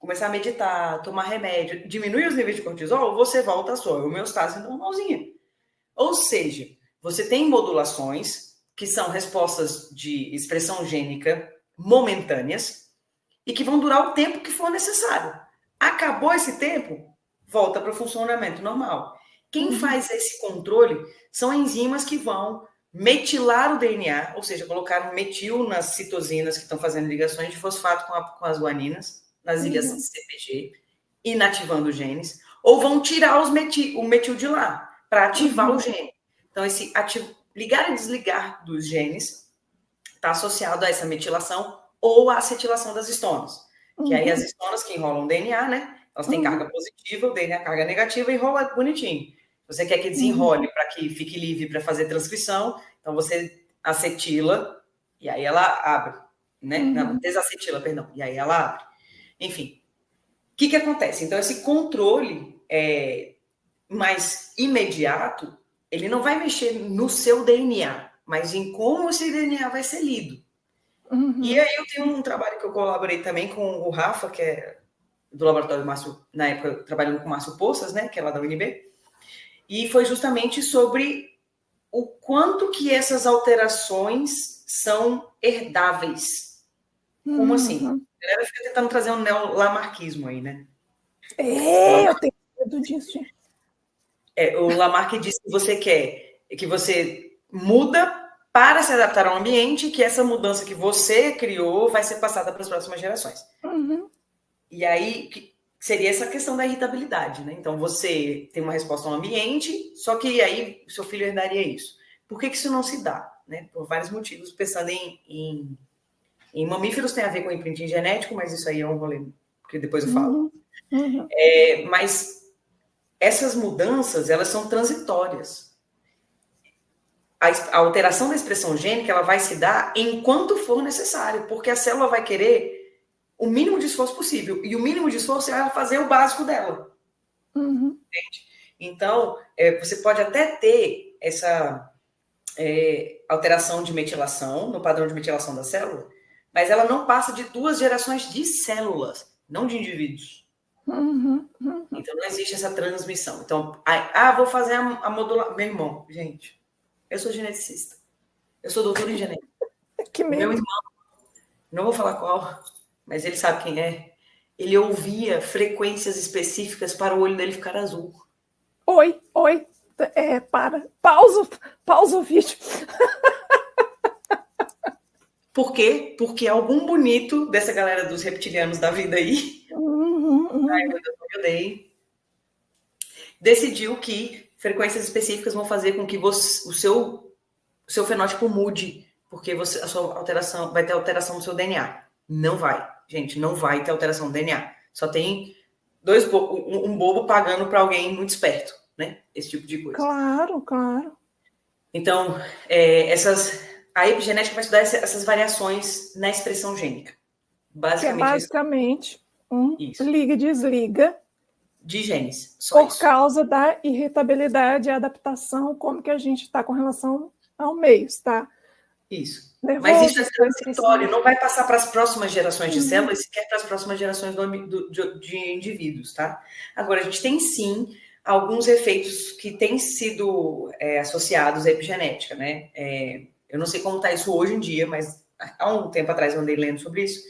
S2: começar a meditar, tomar remédio, diminuir os níveis de cortisol, você volta à sua homeostase normalzinha. Ou seja, você tem modulações que são respostas de expressão gênica momentâneas e que vão durar o tempo que for necessário. Acabou esse tempo, volta para o funcionamento normal. Quem faz esse controle são enzimas que vão metilar o DNA, ou seja, colocar um metil nas citosinas que estão fazendo ligações de fosfato com as guaninas, nas ilhas CPG, inativando os genes, ou vão tirar o metil de lá, para ativar o gene. Então, esse ligar e desligar dos genes está associado a essa metilação ou a acetilação das histonas. Que aí as histonas que enrolam o DNA, né? Elas têm carga positiva, o DNA carga negativa e enrola bonitinho. Você quer que desenrole para que fique livre para fazer transcrição, então você acetila e aí ela abre, né? Não, desacetila, perdão, e aí ela abre. Enfim, o que acontece? Então, esse controle mais imediato, ele não vai mexer no seu DNA, mas em como esse DNA vai ser lido. E aí eu tenho um trabalho que eu colaborei também com o Rafa, que é do laboratório Márcio, na época trabalhando com o Márcio Poças, né, que é lá da UNB, e foi justamente sobre o quanto que essas alterações são herdáveis. Como assim? A galera fica tentando trazer um neo-lamarquismo aí, né?
S1: Eu tenho medo disso.
S2: O Lamarck disse que você quer que você muda para se adaptar ao ambiente, que essa mudança que você criou vai ser passada para as próximas gerações. E aí seria essa questão da irritabilidade, né? Então você tem uma resposta ao ambiente, só que aí seu filho herdaria isso. Por que isso não se dá? Né? Por vários motivos, pensando em mamíferos tem a ver com imprinting genético, mas isso aí é um rolê que depois eu falo. Mas essas mudanças, elas são transitórias. A alteração da expressão gênica, ela vai se dar enquanto for necessário, porque a célula vai querer o mínimo de esforço possível. E o mínimo de esforço é ela fazer o básico dela. Entende? Então, você pode até ter essa alteração de metilação, no padrão de metilação da célula, mas ela não passa de 2 gerações de células, não de indivíduos. Então, não existe essa transmissão. Então, vou fazer a modulação. Meu irmão, gente, eu sou geneticista. Eu sou doutor em genética.
S1: Que medo.
S2: Meu irmão, não vou falar qual, mas ele sabe quem é. Ele ouvia frequências específicas para o olho dele ficar azul.
S1: Oi. Pausa o vídeo.
S2: Por quê? Porque algum bonito dessa galera dos reptilianos da vida aí, eu dei, decidiu que frequências específicas vão fazer com que o seu fenótipo mude, porque a sua alteração vai ter alteração no seu DNA. Não vai, gente, não vai ter alteração no DNA. Só tem um bobo pagando para alguém muito esperto, né? Esse tipo de coisa.
S1: Claro.
S2: Então, a epigenética vai estudar essas variações na expressão gênica.
S1: Basicamente liga e desliga
S2: de genes. Só
S1: por causa da irritabilidade e adaptação, como que a gente está com relação ao meio, tá?
S2: Isso.
S1: Nervoso,
S2: mas isso é transitório, não vai passar para as próximas gerações de células, sequer para as próximas gerações de indivíduos, tá? Agora, a gente tem sim alguns efeitos que têm sido associados à epigenética, né? Eu não sei como está isso hoje em dia, mas há um tempo atrás eu andei lendo sobre isso.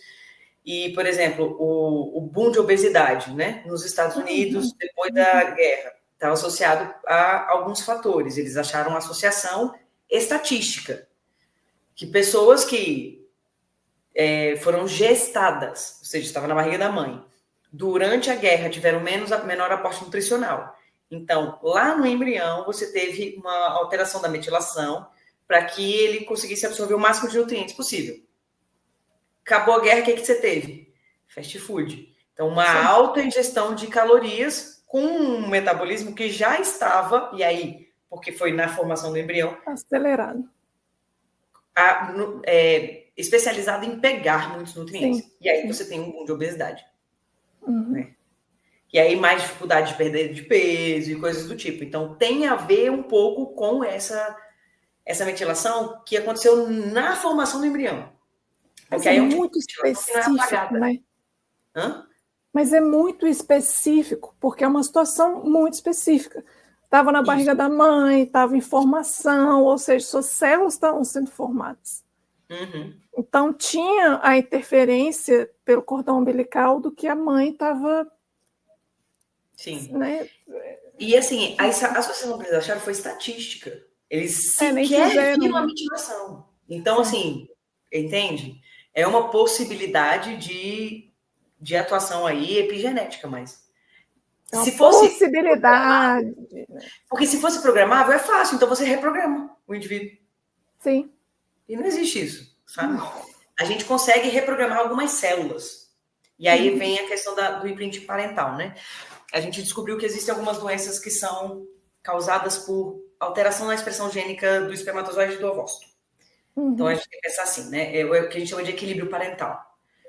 S2: E, por exemplo, o boom de obesidade, né? Nos Estados Unidos, depois da guerra, está associado a alguns fatores. Eles acharam uma associação estatística, que pessoas que foram gestadas, ou seja, estavam na barriga da mãe, durante a guerra tiveram menor aporte nutricional. Então, lá no embrião, você teve uma alteração da metilação para que ele conseguisse absorver o máximo de nutrientes possível. Acabou a guerra, o que você teve? Fast food. Então, uma alta ingestão de calorias com um metabolismo que já estava, e aí, porque foi na formação do embrião,
S1: acelerado.
S2: Especializado em pegar muitos nutrientes.
S1: Sim,
S2: e aí você tem um boom de obesidade.
S1: Uhum.
S2: Né? E aí mais dificuldade de perder de peso e coisas do tipo. Então tem a ver um pouco com essa metilação que aconteceu na formação do embrião.
S1: Porque aí é muito específico, né?
S2: Hã?
S1: Mas é muito específico, porque é uma situação muito específica. Estava na barriga da mãe, estava em formação, ou seja, suas células estavam sendo formadas.
S2: Uhum.
S1: Então, tinha a interferência pelo cordão umbilical do que a mãe estava...
S2: Sim.
S1: Né?
S2: E assim, a associação que eles acharam foi estatística. Eles sequer viram a metilação. Então, assim, entende? É uma possibilidade de atuação aí epigenética, mas...
S1: É uma possibilidade.
S2: Porque se fosse programável, é fácil, então você reprograma o indivíduo.
S1: Sim.
S2: E não existe isso, sabe? A gente consegue reprogramar algumas células. E aí vem a questão do imprinting parental, né? A gente descobriu que existem algumas doenças que são causadas por alteração na expressão gênica do espermatozoide e do ovócito. Então, a gente tem que pensar assim, né? É o que a gente chama de equilíbrio parental.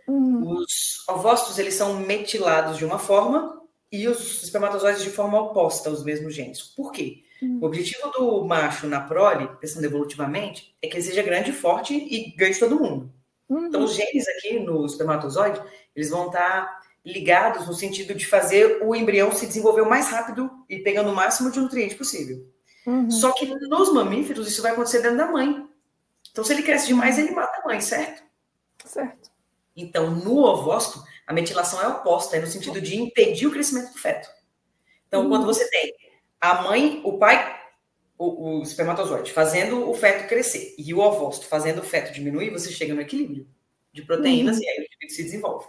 S2: Os ovócitos, eles são metilados de uma forma e os espermatozoides de forma oposta aos mesmos genes. Por quê? O objetivo do macho na prole, pensando evolutivamente, é que ele seja grande, forte e ganhe de todo mundo. Então, os genes aqui no espermatozoide, eles vão estar ligados no sentido de fazer o embrião se desenvolver o mais rápido e pegando o máximo de nutriente possível. Só que nos mamíferos, isso vai acontecer dentro da mãe. Então, se ele cresce demais, ele mata a mãe, certo?
S1: Certo.
S2: Então, no ovócito, a metilação é oposta, é no sentido de impedir o crescimento do feto. Então, quando você tem a mãe, o pai, o espermatozoide fazendo o feto crescer e o ovócito fazendo o feto diminuir, você chega no equilíbrio de proteínas e aí o indivíduo se desenvolve.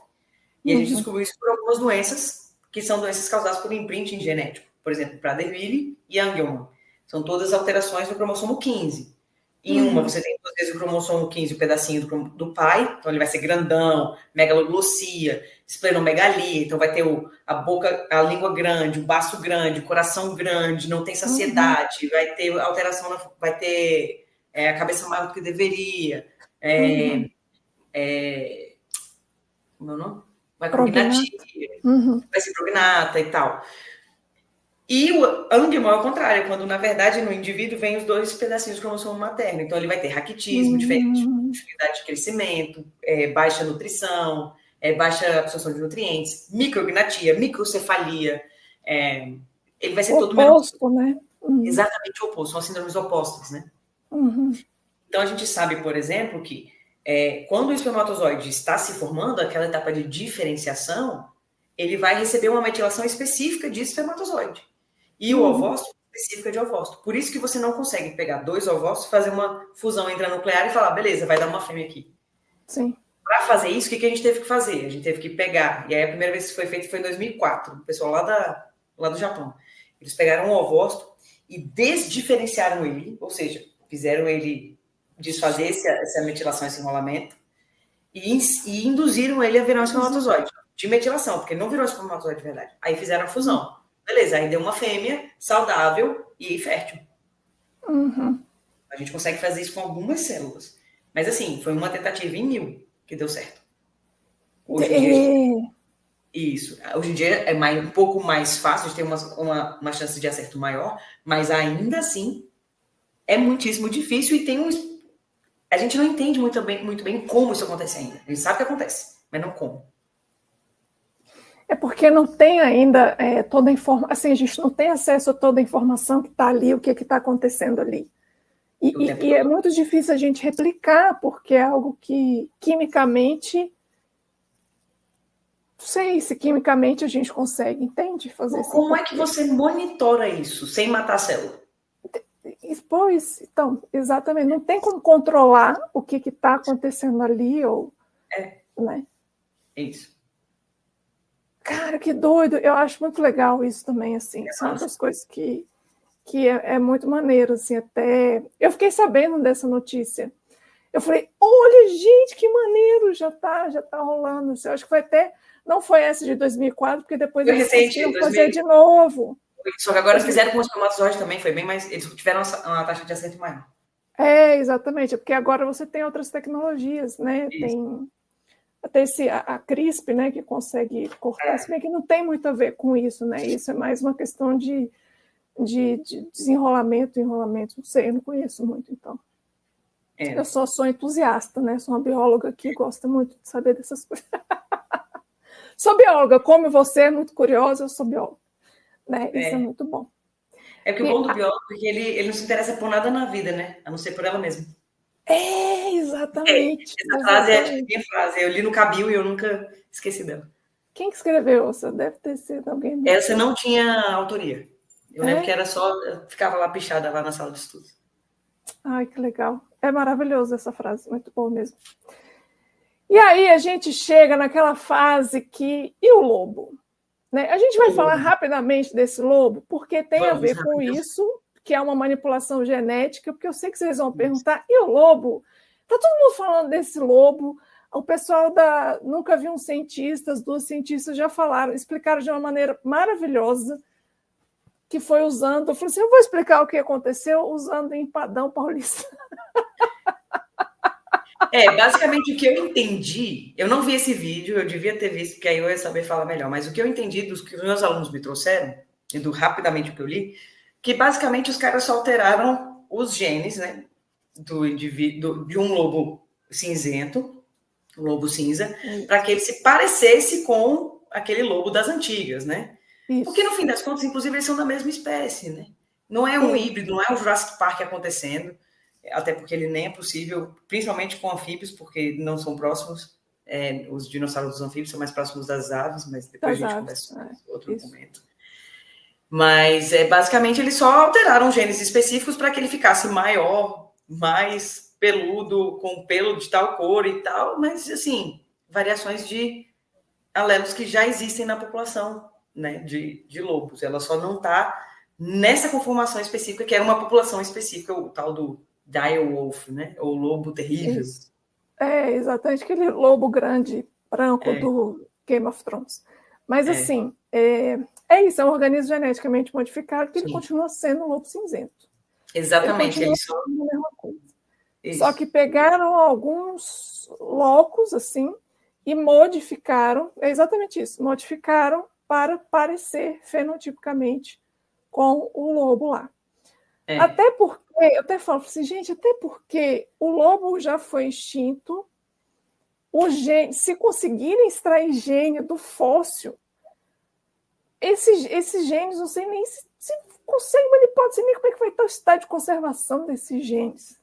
S2: E a gente descobriu isso por algumas doenças, que são doenças causadas por imprinting genético. Por exemplo, Prader-Willi e Angelman. São todas alterações do cromossomo 15. Em uma, você tem duas vezes o cromossomo 15, o pedacinho do pai, então ele vai ser grandão, megaloglossia, esplenomegalia, então vai ter a boca, a língua grande, o baço grande, o coração grande, não tem saciedade, vai ter alteração, vai ter a cabeça maior do que deveria, como é o nome? Vai
S1: Prognata.
S2: vai ser prognata e tal. E o animal é o contrário, quando na verdade no indivíduo vem os 2 pedacinhos do cromossomo materno. Então ele vai ter raquitismo, dificuldade de crescimento, baixa nutrição, baixa absorção de nutrientes, micrognatia, microcefalia. Ele vai ser todo menos.
S1: Oposto, né?
S2: Exatamente o oposto, são as síndromes opostas, né? Então a gente sabe, por exemplo, que quando o espermatozoide está se formando, aquela etapa de diferenciação, ele vai receber uma metilação específica de espermatozoide. E o ovócito, específica de ovócito. Por isso que você não consegue pegar 2 ovócitos, fazer uma fusão intranuclear e falar, beleza, vai dar uma fêmea aqui.
S1: Sim.
S2: Para fazer isso, o que a gente teve que fazer? A gente teve que pegar, e aí a primeira vez que foi feito foi em 2004, o pessoal lá do Japão. Eles pegaram um ovócito e desdiferenciaram ele, ou seja, fizeram ele desfazer essa metilação, esse enrolamento, e induziram ele a virar um espermatozoide. De metilação, porque ele não virou espermatozoide de verdade. Aí fizeram a fusão. Beleza, aí deu uma fêmea saudável e fértil. A gente consegue fazer isso com algumas células. Mas assim, foi uma tentativa em 1000 que deu certo. Hoje em dia, isso. Hoje em dia é um pouco mais fácil, a gente tem uma chance de acerto maior, mas ainda assim é muitíssimo difícil e a gente não entende muito bem como isso acontece ainda. A gente sabe que acontece, mas não como.
S1: É porque não tem ainda toda a informação, assim, a gente não tem acesso a toda a informação que está ali, o que está acontecendo ali. E é muito difícil a gente replicar, porque é algo que quimicamente, não sei se quimicamente a gente consegue, entende? Fazer isso.
S2: Como é que você monitora isso sem matar a célula?
S1: Pois, então, exatamente, não tem como controlar o que está acontecendo ali, né?
S2: É isso.
S1: Cara, que doido! Eu acho muito legal isso também, assim. São uma das coisas que é muito maneiro, assim, até... Eu fiquei sabendo dessa notícia. Eu falei, olha, gente, que maneiro! Já tá rolando. Assim, eu acho que foi até... Não foi essa de 2004, porque depois
S2: eles conseguiram
S1: fazer de novo.
S2: Só que agora fizeram com os espermatozoides também, foi bem mais... Eles tiveram uma taxa de acerto maior.
S1: Exatamente. Porque agora você tem outras tecnologias, né? Isso. Tem... Até a CRISP, né, que consegue cortar, se bem que não tem muito a ver com isso, né? Isso é mais uma questão de desenrolamento, enrolamento, não sei, eu não conheço muito, então. Eu sou entusiasta, né? Sou uma bióloga que gosta muito de saber dessas coisas. Sou bióloga, como você é muito curiosa, eu sou bióloga. Né? Isso é muito bom.
S2: É porque o bom do biólogo é que ele não se interessa por nada na vida, né? A não ser por ela mesma.
S1: Exatamente.
S2: Essa frase é a minha frase. Eu li no Cabil e eu nunca esqueci dela.
S1: Quem que escreveu? Você deve ter sido alguém.
S2: Essa não tinha autoria. Eu lembro que era só... Eu ficava lá pichada lá na sala de estudos.
S1: Ai, que legal. É maravilhoso essa frase. Muito bom mesmo. E aí a gente chega naquela fase que... E o lobo? Né? A gente vai falar rapidamente desse lobo, porque tem a ver com isso, que é uma manipulação genética, porque eu sei que vocês vão perguntar, e o lobo? Está todo mundo falando desse lobo, o pessoal Nunca Vi um Cientista, as 2 cientistas já falaram, explicaram de uma maneira maravilhosa, que foi usando, eu falei assim, eu vou explicar o que aconteceu usando empadão paulista.
S2: Basicamente o que eu entendi, eu não vi esse vídeo, eu devia ter visto, porque aí eu ia saber falar melhor, mas o que eu entendi dos que os meus alunos me trouxeram, e rapidamente o que eu li, que basicamente os caras só alteraram os genes, né, de um lobo cinzento, um lobo cinza, para que ele se parecesse com aquele lobo das antigas, né? Isso. Porque no fim das contas, inclusive, eles são da mesma espécie, né? Não é um híbrido, não é um Jurassic Park acontecendo, até porque ele nem é possível, principalmente com anfíbios, porque não são próximos. Os dinossauros dos anfíbios são mais próximos das aves, mas depois a gente conversa em outro momento. Mas, basicamente, eles só alteraram genes específicos para que ele ficasse maior, mais peludo, com pelo de tal cor e tal, mas, assim, variações de alelos que já existem na população, né, de lobos. Ela só não está nessa conformação específica, que era uma população específica, o tal do direwolf, né, ou lobo terrível.
S1: Isso. Exatamente, aquele lobo grande, branco do Game of Thrones. Mas, assim, isso, é um organismo geneticamente modificado que ele continua sendo um lobo cinzento.
S2: Exatamente,
S1: ele
S2: isso.
S1: A mesma coisa. Isso. Só que pegaram alguns locos, assim, e modificaram, é exatamente isso, modificaram para parecer fenotipicamente com o lobo lá. Até porque, eu até falo assim, gente, até porque o lobo já foi extinto, se conseguirem extrair gênio do fóssil, esses gênios, não sei nem se consegue manipular, não sei nem como é que vai estar o estado de conservação desses genes.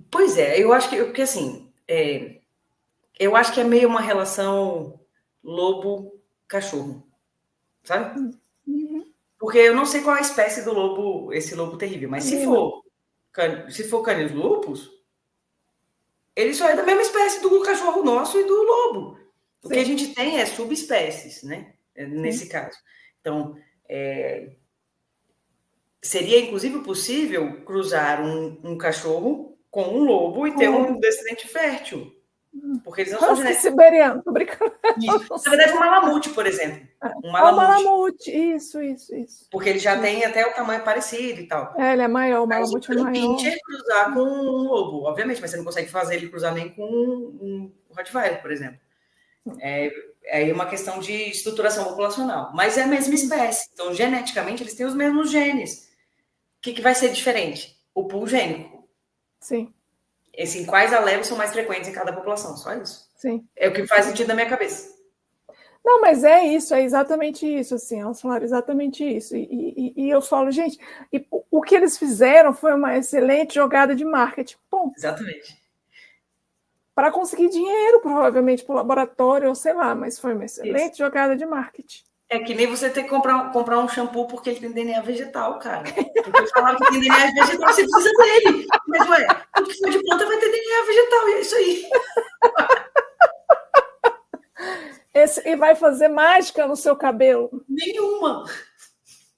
S2: Pois é, eu acho que, porque assim, eu acho que é meio uma relação lobo-cachorro, sabe?
S1: Uhum.
S2: Porque eu não sei qual a espécie do lobo, esse lobo terrível, mas se for Canis lupus, ele só é da mesma espécie do cachorro nosso e do lobo. O que a gente tem é subespécies, né? Nesse caso. Então, seria inclusive possível cruzar um cachorro com um lobo e ter um descendente fértil. Porque eles não são genéticos.
S1: Siberiano, tô brincando.
S2: Na verdade, um malamute, por exemplo.
S1: Um malamute, isso.
S2: Porque ele já tem até o tamanho parecido e tal.
S1: Ele é maior, o malamute é maior.
S2: O pincher cruzar com um lobo, obviamente, mas você não consegue fazer ele cruzar nem com um Rottweiler, por exemplo. É uma questão de estruturação populacional. Mas é a mesma espécie. Então, geneticamente, eles têm os mesmos genes. O que vai ser diferente? O pool gênico.
S1: Sim.
S2: Em quais alelos são mais frequentes em cada população, só isso.
S1: Sim.
S2: É o que faz sentido na minha cabeça.
S1: Não, mas é isso, é exatamente isso, assim, elas falaram exatamente isso. E eu falo, gente, o que eles fizeram foi uma excelente jogada de marketing. Bom,
S2: exatamente.
S1: Para conseguir dinheiro, provavelmente, para o laboratório, ou sei lá, mas foi uma excelente jogada de marketing.
S2: É que nem você ter que comprar um shampoo porque ele tem DNA vegetal, cara. Porque falaram que tem DNA vegetal, você precisa dele. Mas, ué, tudo que for de planta vai ter DNA vegetal, e é isso aí.
S1: E vai fazer mágica no seu cabelo?
S2: Nenhuma.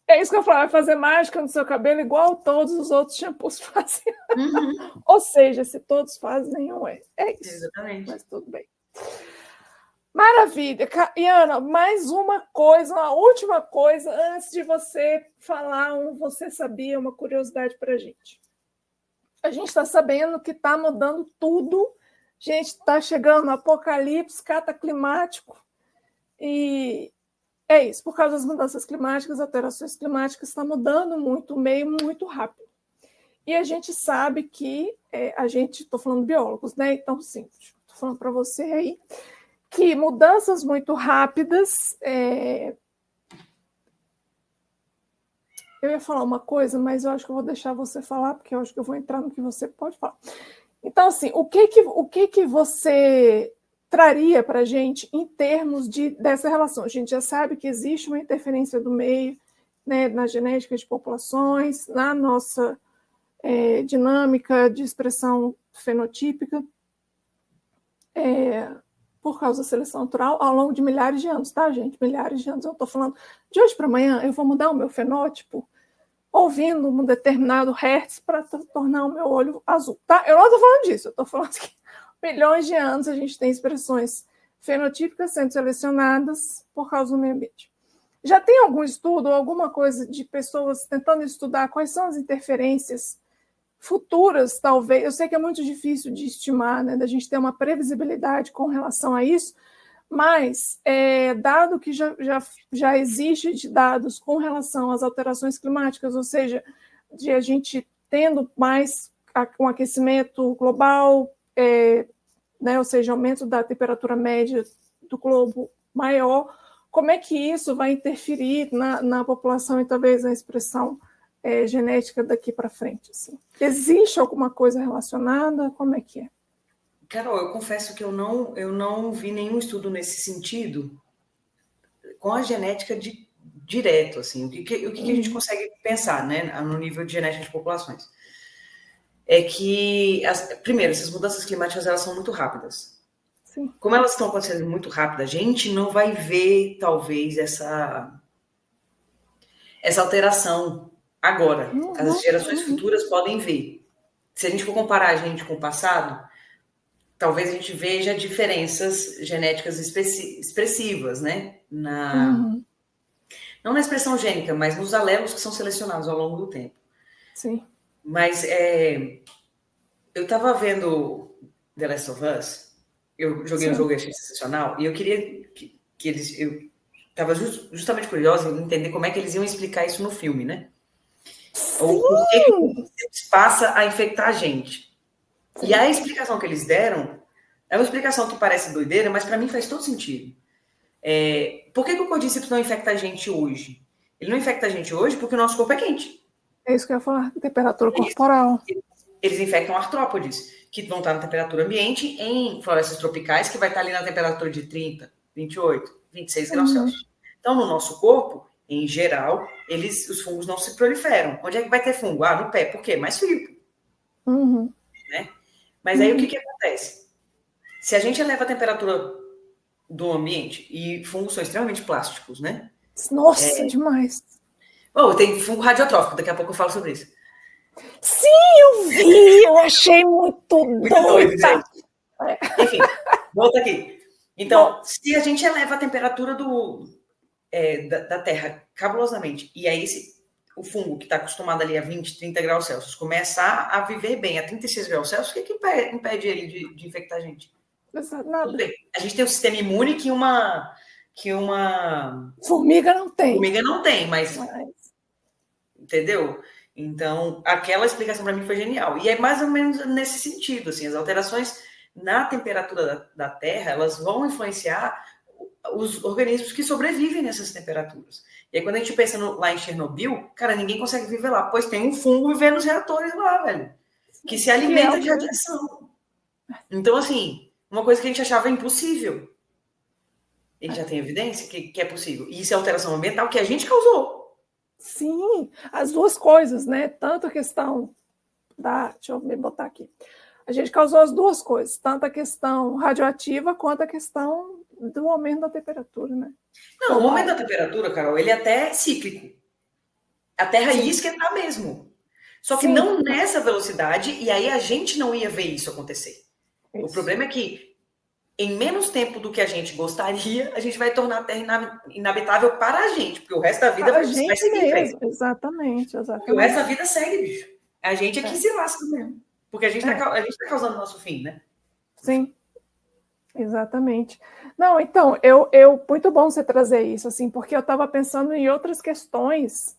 S1: É isso que eu falo, vai fazer mágica no seu cabelo igual todos os outros shampoos fazem.
S2: Uhum.
S1: Ou seja, se todos fazem, nenhum é. É isso.
S2: Exatamente.
S1: Mas tudo bem. Maravilha. Iana, mais uma coisa, uma última coisa, antes de você falar Você Sabia, uma curiosidade para a gente. A gente está sabendo que está mudando tudo. Gente, está chegando um apocalipse cataclimático. E é isso, por causa das mudanças climáticas, alterações climáticas, está mudando muito, o meio muito rápido. E a gente sabe que, estou falando de biólogos, né? Então, sim, estou falando para você aí, que mudanças muito rápidas. Eu ia falar uma coisa, mas eu acho que eu vou deixar você falar, porque eu acho que eu vou entrar no que você pode falar. Então, assim, o que você traria para a gente em termos dessa relação? A gente já sabe que existe uma interferência do meio, né, na genética de populações, na nossa dinâmica de expressão fenotípica, por causa da seleção natural, ao longo de milhares de anos, tá, gente? Milhares de anos. Eu estou falando, de hoje para amanhã, eu vou mudar o meu fenótipo ouvindo um determinado hertz para tornar o meu olho azul, tá? Eu não estou falando disso, eu estou falando que milhões de anos a gente tem expressões fenotípicas sendo selecionadas por causa do meio ambiente. Já tem algum estudo ou alguma coisa de pessoas tentando estudar quais são as interferências futuras, talvez? Eu sei que é muito difícil de estimar, né, da gente ter uma previsibilidade com relação a isso, mas, dado que já existe de dados com relação às alterações climáticas, ou seja, de a gente tendo mais um aquecimento global, né, ou seja, aumento da temperatura média do globo maior, como é que isso vai interferir na população e talvez na expressão genética daqui para frente? Assim? Existe alguma coisa relacionada? Como é que é?
S2: Carol, eu confesso que eu não vi nenhum estudo nesse sentido com a genética direto, assim. O que a gente consegue pensar, né, no nível de genética de populações? É que, primeiro, essas mudanças climáticas, elas são muito rápidas.
S1: Sim.
S2: Como elas estão acontecendo muito rápido, a gente não vai ver, talvez, essa alteração agora. As gerações futuras podem ver. Se a gente for comparar a gente com o passado, talvez a gente veja diferenças genéticas expressivas, né? Não na expressão gênica, mas nos alelos que são selecionados ao longo do tempo.
S1: Sim.
S2: Mas eu estava vendo The Last of Us Eu joguei
S1: Sim.
S2: um jogo e achei sensacional, e eu queria que eles... Eu estava justamente curiosa em entender como é que eles iam explicar isso no filme, né?
S1: Sim!
S2: Ou por que o vírus passa a infectar a gente.
S1: Sim.
S2: E a explicação que eles deram é uma explicação que parece doideira, mas para mim faz todo sentido. Por que o cordíceps não infecta a gente hoje? Ele não infecta a gente hoje porque o nosso corpo é quente.
S1: É isso que eu ia falar, temperatura corporal.
S2: Eles infectam artrópodes, que vão estar na temperatura ambiente em florestas tropicais, que vai estar ali na temperatura de 30, 28, 26 graus Celsius. Então, no nosso corpo, em geral, os fungos não se proliferam. Onde é que vai ter fungo? Ah, no pé. Por quê? Mais frio.
S1: Uhum.
S2: Né? Mas aí o que acontece? Se a gente eleva a temperatura do ambiente, e fungos são extremamente plásticos, né?
S1: Nossa, demais.
S2: Tem fungo radiotrófico, daqui a pouco eu falo sobre isso.
S1: Sim, eu vi, eu achei muito doido,
S2: gente. Enfim, volta aqui. Então, se a gente eleva a temperatura da Terra cabulosamente, e aí o fungo que está acostumado ali a 20, 30 graus Celsius começar a viver bem a 36 graus Celsius, o que impede ele de infectar a gente?
S1: Nada.
S2: Tudo bem. A gente tem um sistema imune que uma
S1: formiga não tem.
S2: Formiga não tem, mas entendeu? Então, aquela explicação para mim foi genial. E é mais ou menos nesse sentido, assim, as alterações na temperatura da Terra, elas vão influenciar os organismos que sobrevivem nessas temperaturas. E aí, quando a gente pensa lá em Chernobyl, cara, ninguém consegue viver lá, pois tem um fungo vivendo nos reatores lá, velho, que se alimenta de radiação. Então, assim, uma coisa que a gente achava impossível, ele já tem evidência que é possível. E isso é alteração ambiental que a gente causou.
S1: Sim, as duas coisas, né? Tanto a questão deixa eu me botar aqui. A gente causou as duas coisas, tanto a questão radioativa quanto a questão do aumento da temperatura, né?
S2: Não, o aumento da temperatura, Carol, ele é até cíclico. A Terra ia esquentar mesmo. Só que não nessa velocidade, e aí a gente não ia ver isso acontecer. Isso. O problema é que, em menos tempo do que a gente gostaria, a gente vai tornar a Terra inabitável para a gente, porque o resto da vida vai seguir em frente.
S1: Exatamente.
S2: Porque o resto da vida segue, bicho. A gente é que se lasca mesmo. Porque a gente tá causando o nosso fim, né?
S1: Sim. Exatamente. Não, então, muito bom você trazer isso, assim, porque eu estava pensando em outras questões,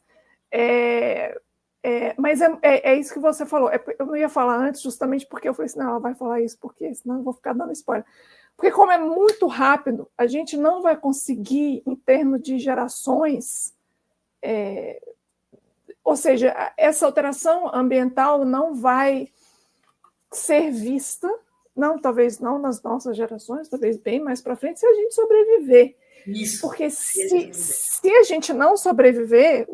S1: mas é isso que você falou. Eu não ia falar antes, justamente porque eu falei assim, não, ela vai falar isso, porque senão eu vou ficar dando spoiler. Porque como é muito rápido, a gente não vai conseguir, em termos de gerações, ou seja, essa alteração ambiental não vai ser vista, não, talvez não nas nossas gerações, talvez bem mais para frente, se a gente sobreviver.
S2: Isso.
S1: Porque se a gente não sobreviver,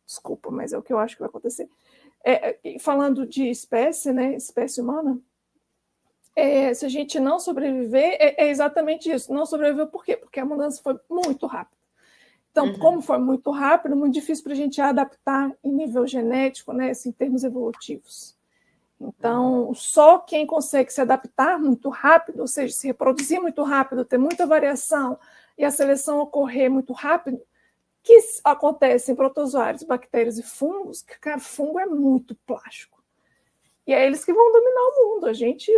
S1: desculpa, mas é o que eu acho que vai acontecer. Falando de espécie, né, espécie humana, se a gente não sobreviver, é exatamente isso. Não sobreviveu por quê? Porque a mudança foi muito rápida. Então, como foi muito rápido, muito difícil para a gente adaptar em nível genético, né, assim, em termos evolutivos. Então, só quem consegue se adaptar muito rápido, ou seja, se reproduzir muito rápido, ter muita variação e a seleção ocorrer muito rápido, que acontece em protozoários, bactérias e fungos, que, cara, fungo é muito plástico. E é eles que vão dominar o mundo. A gente,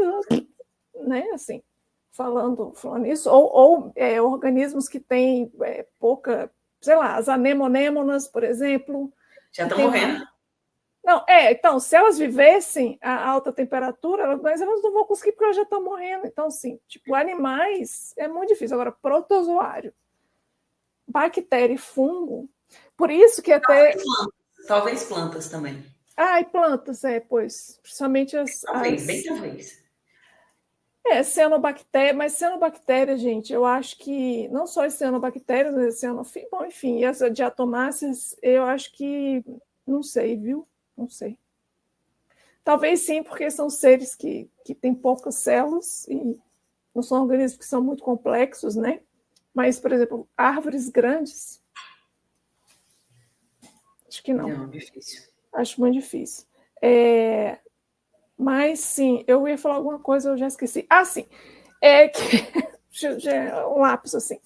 S1: né, assim, falando isso, ou organismos que têm pouca, sei lá, as anemônemonas, por exemplo.
S2: Já estão morrendo.
S1: Não, então, se elas vivessem a alta temperatura, mas elas não vão conseguir porque elas já estão morrendo. Então, sim, tipo, animais é muito difícil. Agora, protozoário, bactéria e fungo, por isso que até...
S2: Talvez plantas também.
S1: E plantas, pois, principalmente
S2: talvez, bem talvez.
S1: Cianobactéria, mas cianobactéria, gente, eu acho que não só as cianobactérias, mas bom, enfim, e as diatomáceas, eu acho que, não sei, viu? Não sei. Talvez sim, porque são seres que têm poucas células e não são organismos que são muito complexos, né? Mas, por exemplo, árvores grandes, acho que não.
S2: Não, difícil.
S1: Acho muito difícil. Mas, sim, eu ia falar alguma coisa, eu já esqueci. Sim, um lápis, assim.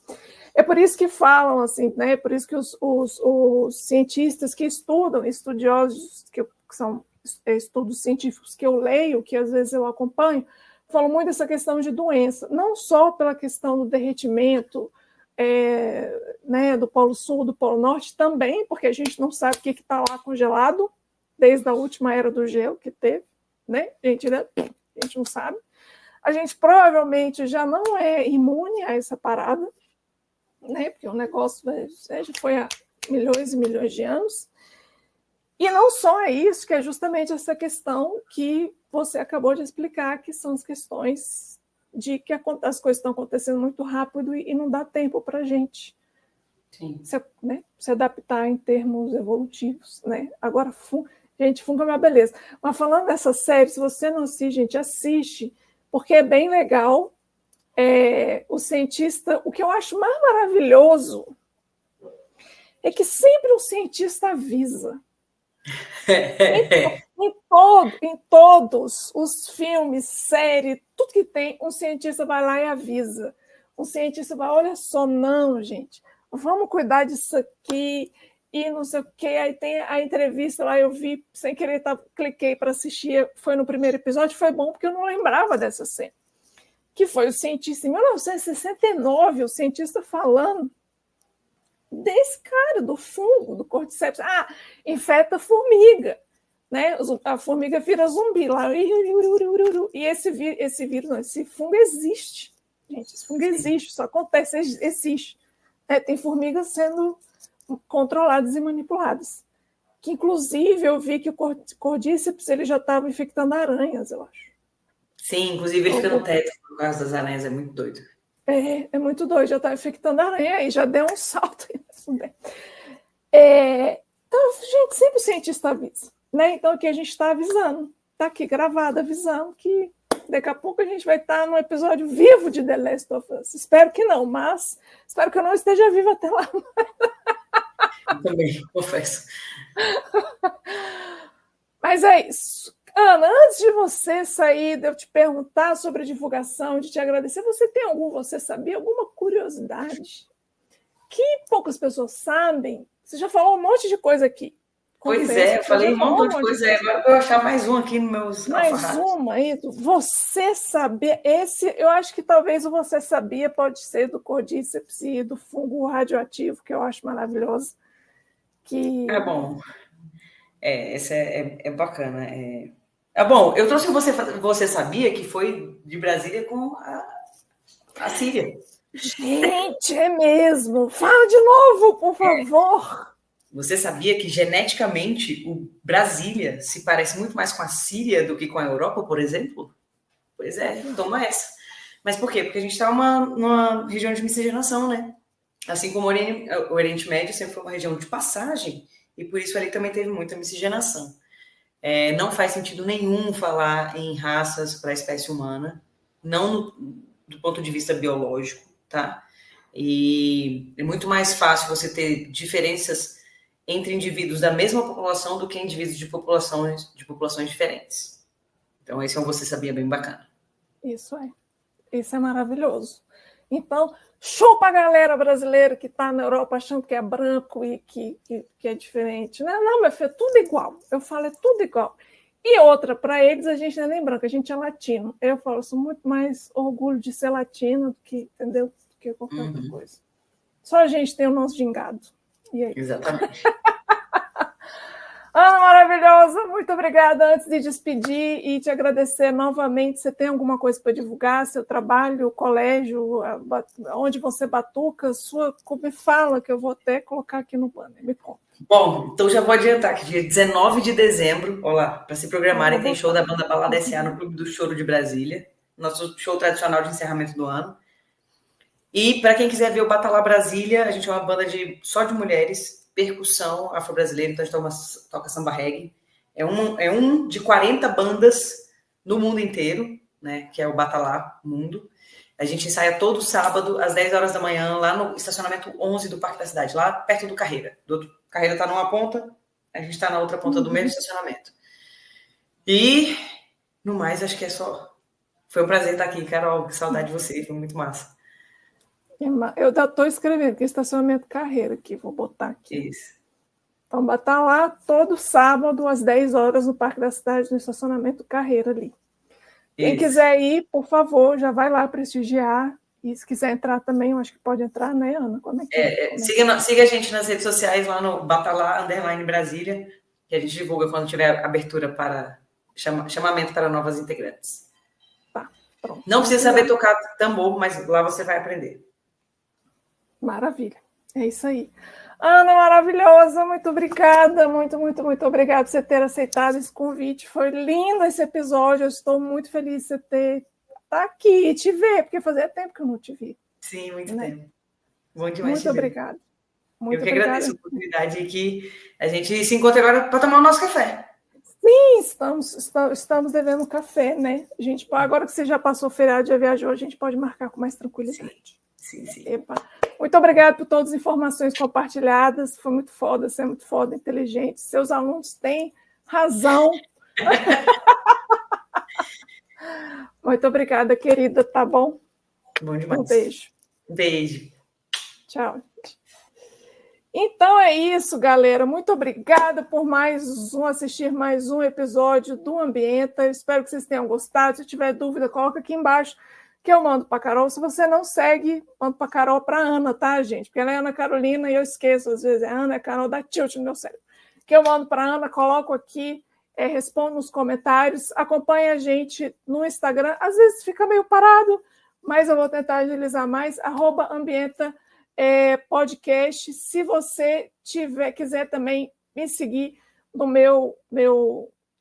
S1: É por isso que falam, assim, né? É por isso que os cientistas que estudam, estudiosos, que são estudos científicos que eu leio, que às vezes eu acompanho, falam muito dessa questão de doença, não só pela questão do derretimento, né, do Polo Sul, do Polo Norte, também, porque a gente não sabe o que está lá congelado, desde a última era do gelo que teve, né? A gente não sabe. A gente provavelmente já não é imune a essa parada, né? Porque o negócio já foi há milhões e milhões de anos. E não só é isso, que é justamente essa questão que você acabou de explicar, que são as questões de que as coisas estão acontecendo muito rápido e não dá tempo para a gente se adaptar em termos evolutivos, né? Agora, gente, fungo é uma beleza. Mas falando dessa série, se você não assiste, gente, assiste, porque é bem legal. O cientista, o que eu acho mais maravilhoso é que sempre um cientista avisa. Em todos os filmes, séries, tudo que tem, um cientista vai lá e avisa. Um cientista vai, olha só, não, gente, vamos cuidar disso aqui, e não sei o quê. Aí tem a entrevista lá, eu vi, sem querer, cliquei para assistir, foi no primeiro episódio, foi bom, porque eu não lembrava dessa cena. Que foi o cientista, em 1969, o cientista falando desse cara, do fungo, do cordyceps. Infeta formiga, né? A formiga vira zumbi lá. E esse vírus, não, esse fungo existe. Gente, esse fungo existe, isso acontece, existe. Tem formigas sendo controladas e manipuladas. Que, inclusive, eu vi que o cordíceps ele já estava infectando aranhas, eu acho.
S2: Sim, inclusive ele fica no teto por causa das aranhas, é muito doido.
S1: É muito doido, já está infectando a aranha e já deu um salto. Então, gente, sempre o cientista avisa, né? Então, aqui a gente está avisando, está aqui gravado, avisando que daqui a pouco a gente vai estar no episódio vivo de The Last of Us. Espero que não, mas espero que eu não esteja viva até lá.
S2: Eu também, confesso.
S1: Mas é isso. Ana, antes de você sair, de eu te perguntar sobre a divulgação, de te agradecer, você sabia alguma curiosidade que poucas pessoas sabem? Você já falou um monte de coisa aqui.
S2: Pois é, eu falei um montão de coisa. Agora eu vou achar mais um aqui nos meus
S1: alfarrábios. Mais uma aí. Você sabia? Eu acho que talvez o você sabia pode ser do cordíceps e do fungo radioativo, que eu acho maravilhoso.
S2: É bom. Esse é bacana. Bom, eu trouxe você sabia que foi de Brasília com a Síria.
S1: Gente, é mesmo. Fala de novo, por favor.
S2: Você sabia que geneticamente o Brasília se parece muito mais com a Síria do que com a Europa, por exemplo? Pois é, toma essa. Mas por quê? Porque a gente está numa região de miscigenação, né? Assim como o Oriente Médio sempre foi uma região de passagem, e por isso ali também teve muita miscigenação. Não faz sentido nenhum falar em raças para a espécie humana, não do ponto de vista biológico, tá? E é muito mais fácil você ter diferenças entre indivíduos da mesma população do que indivíduos de populações diferentes. Então, esse é um Você Sabia bem bacana.
S1: Isso é maravilhoso. Então, chupa a galera brasileira que está na Europa achando que é branco e que é diferente. Não, meu filho, é tudo igual. Eu falo, é tudo igual. E outra, para eles, a gente não é nem branco, a gente é latino. Eu falo, eu sou muito mais orgulho de ser latino do que, entendeu? Do que qualquer outra coisa. Só a gente tem o nosso gingado. E aí?
S2: Exatamente.
S1: Ana maravilhosa, muito obrigada. Antes de despedir e te agradecer novamente, você tem alguma coisa para divulgar? Seu trabalho, colégio, onde você batuca, como fala, que eu vou até colocar aqui no banner. Me conta.
S2: Bom, então já vou adiantar que dia 19 de dezembro, olá, para se programarem, tem show da banda Balada S.A. no Clube do Choro de Brasília, nosso show tradicional de encerramento do ano. E para quem quiser ver o Batalá Brasília, a gente é uma banda só de mulheres, percussão afro-brasileira, então a gente toca samba reggae. É um de 40 bandas no mundo inteiro, né, que é o Batalá Mundo. A gente ensaia todo sábado, às 10 horas da manhã, lá no estacionamento 11 do Parque da Cidade, lá perto do Carreira. Carreira está numa ponta, a gente está na outra ponta do mesmo estacionamento. E, no mais, acho que é só... Foi um prazer estar aqui, Carol, que saudade de você, foi muito massa.
S1: Eu estou escrevendo que estacionamento Carreira aqui, vou botar aqui.
S2: Isso.
S1: Então, botar lá todo sábado, às 10 horas, no Parque da Cidade, no estacionamento Carreira ali. Quem quiser ir, por favor, já vai lá prestigiar. E se quiser entrar também, eu acho que pode entrar, né, Ana? Como é que é?
S2: Siga a gente nas redes sociais, lá no Batalá _Brasília, que a gente divulga quando tiver abertura para chamamento para novas integrantes.
S1: Tá, pronto.
S2: Não precisa saber tocar tambor, mas lá você vai aprender.
S1: Maravilha. É isso aí. Ana, maravilhosa, muito obrigada, muito obrigada por você ter aceitado esse convite. Foi lindo esse episódio, eu estou muito feliz de você ter estar aqui e te ver, porque fazia tempo que eu não te vi.
S2: Sim, muito tempo. Bom demais.
S1: Muito obrigada.
S2: Eu que agradeço a oportunidade e que a gente se encontre agora para tomar o nosso café.
S1: Sim, estamos devendo café, né? A gente, agora que você já passou o feriado, já viajou, a gente pode marcar com mais tranquilidade.
S2: Sim.
S1: Epa. Muito obrigada por todas as informações compartilhadas. Foi muito foda, você é muito foda, inteligente. Seus alunos têm razão. Muito obrigada, querida, tá bom?
S2: Bom demais.
S1: Um beijo.
S2: Beijo.
S1: Tchau. Então é isso, galera. Muito obrigada por assistir mais um episódio do Ambienta. Eu espero que vocês tenham gostado. Se tiver dúvida, coloca aqui embaixo que eu mando para a Carol. Se você não segue, mando para a Carol, para a Ana, tá, gente? Porque ela é Ana Carolina e eu esqueço, às vezes, Ana é Carol, dá tilt no meu cérebro. Que eu mando para a Ana, coloco aqui, respondo nos comentários, acompanha a gente no Instagram. Às vezes fica meio parado, mas eu vou tentar agilizar mais. @Ambienta podcast. Se você quiser também me seguir no meu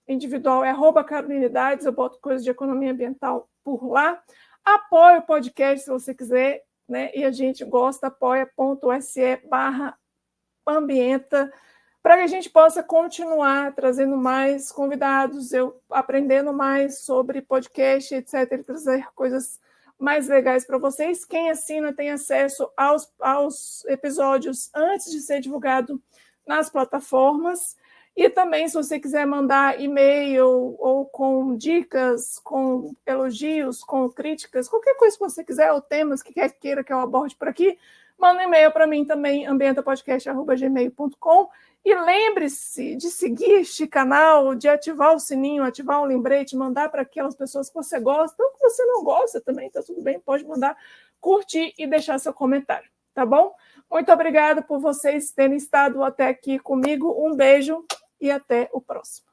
S1: individual, é @Carolinidades, eu boto coisas de economia ambiental por lá. Apoie o podcast se você quiser, né? E a gente gosta, apoia.se/ambienta, para que a gente possa continuar trazendo mais convidados, eu aprendendo mais sobre podcast, etc., e trazer coisas mais legais para vocês. Quem assina tem acesso aos episódios antes de ser divulgado nas plataformas. E também, se você quiser mandar e-mail ou com dicas, com elogios, com críticas, qualquer coisa que você quiser, ou temas que queira que eu aborde por aqui, manda um e-mail para mim também, ambientapodcast@gmail.com. E lembre-se de seguir este canal, de ativar o sininho, ativar o lembrete, mandar para aquelas pessoas que você gosta, ou que você não gosta também, tá tudo bem, pode mandar, curtir e deixar seu comentário, tá bom? Muito obrigada por vocês terem estado até aqui comigo, um beijo e até o próximo.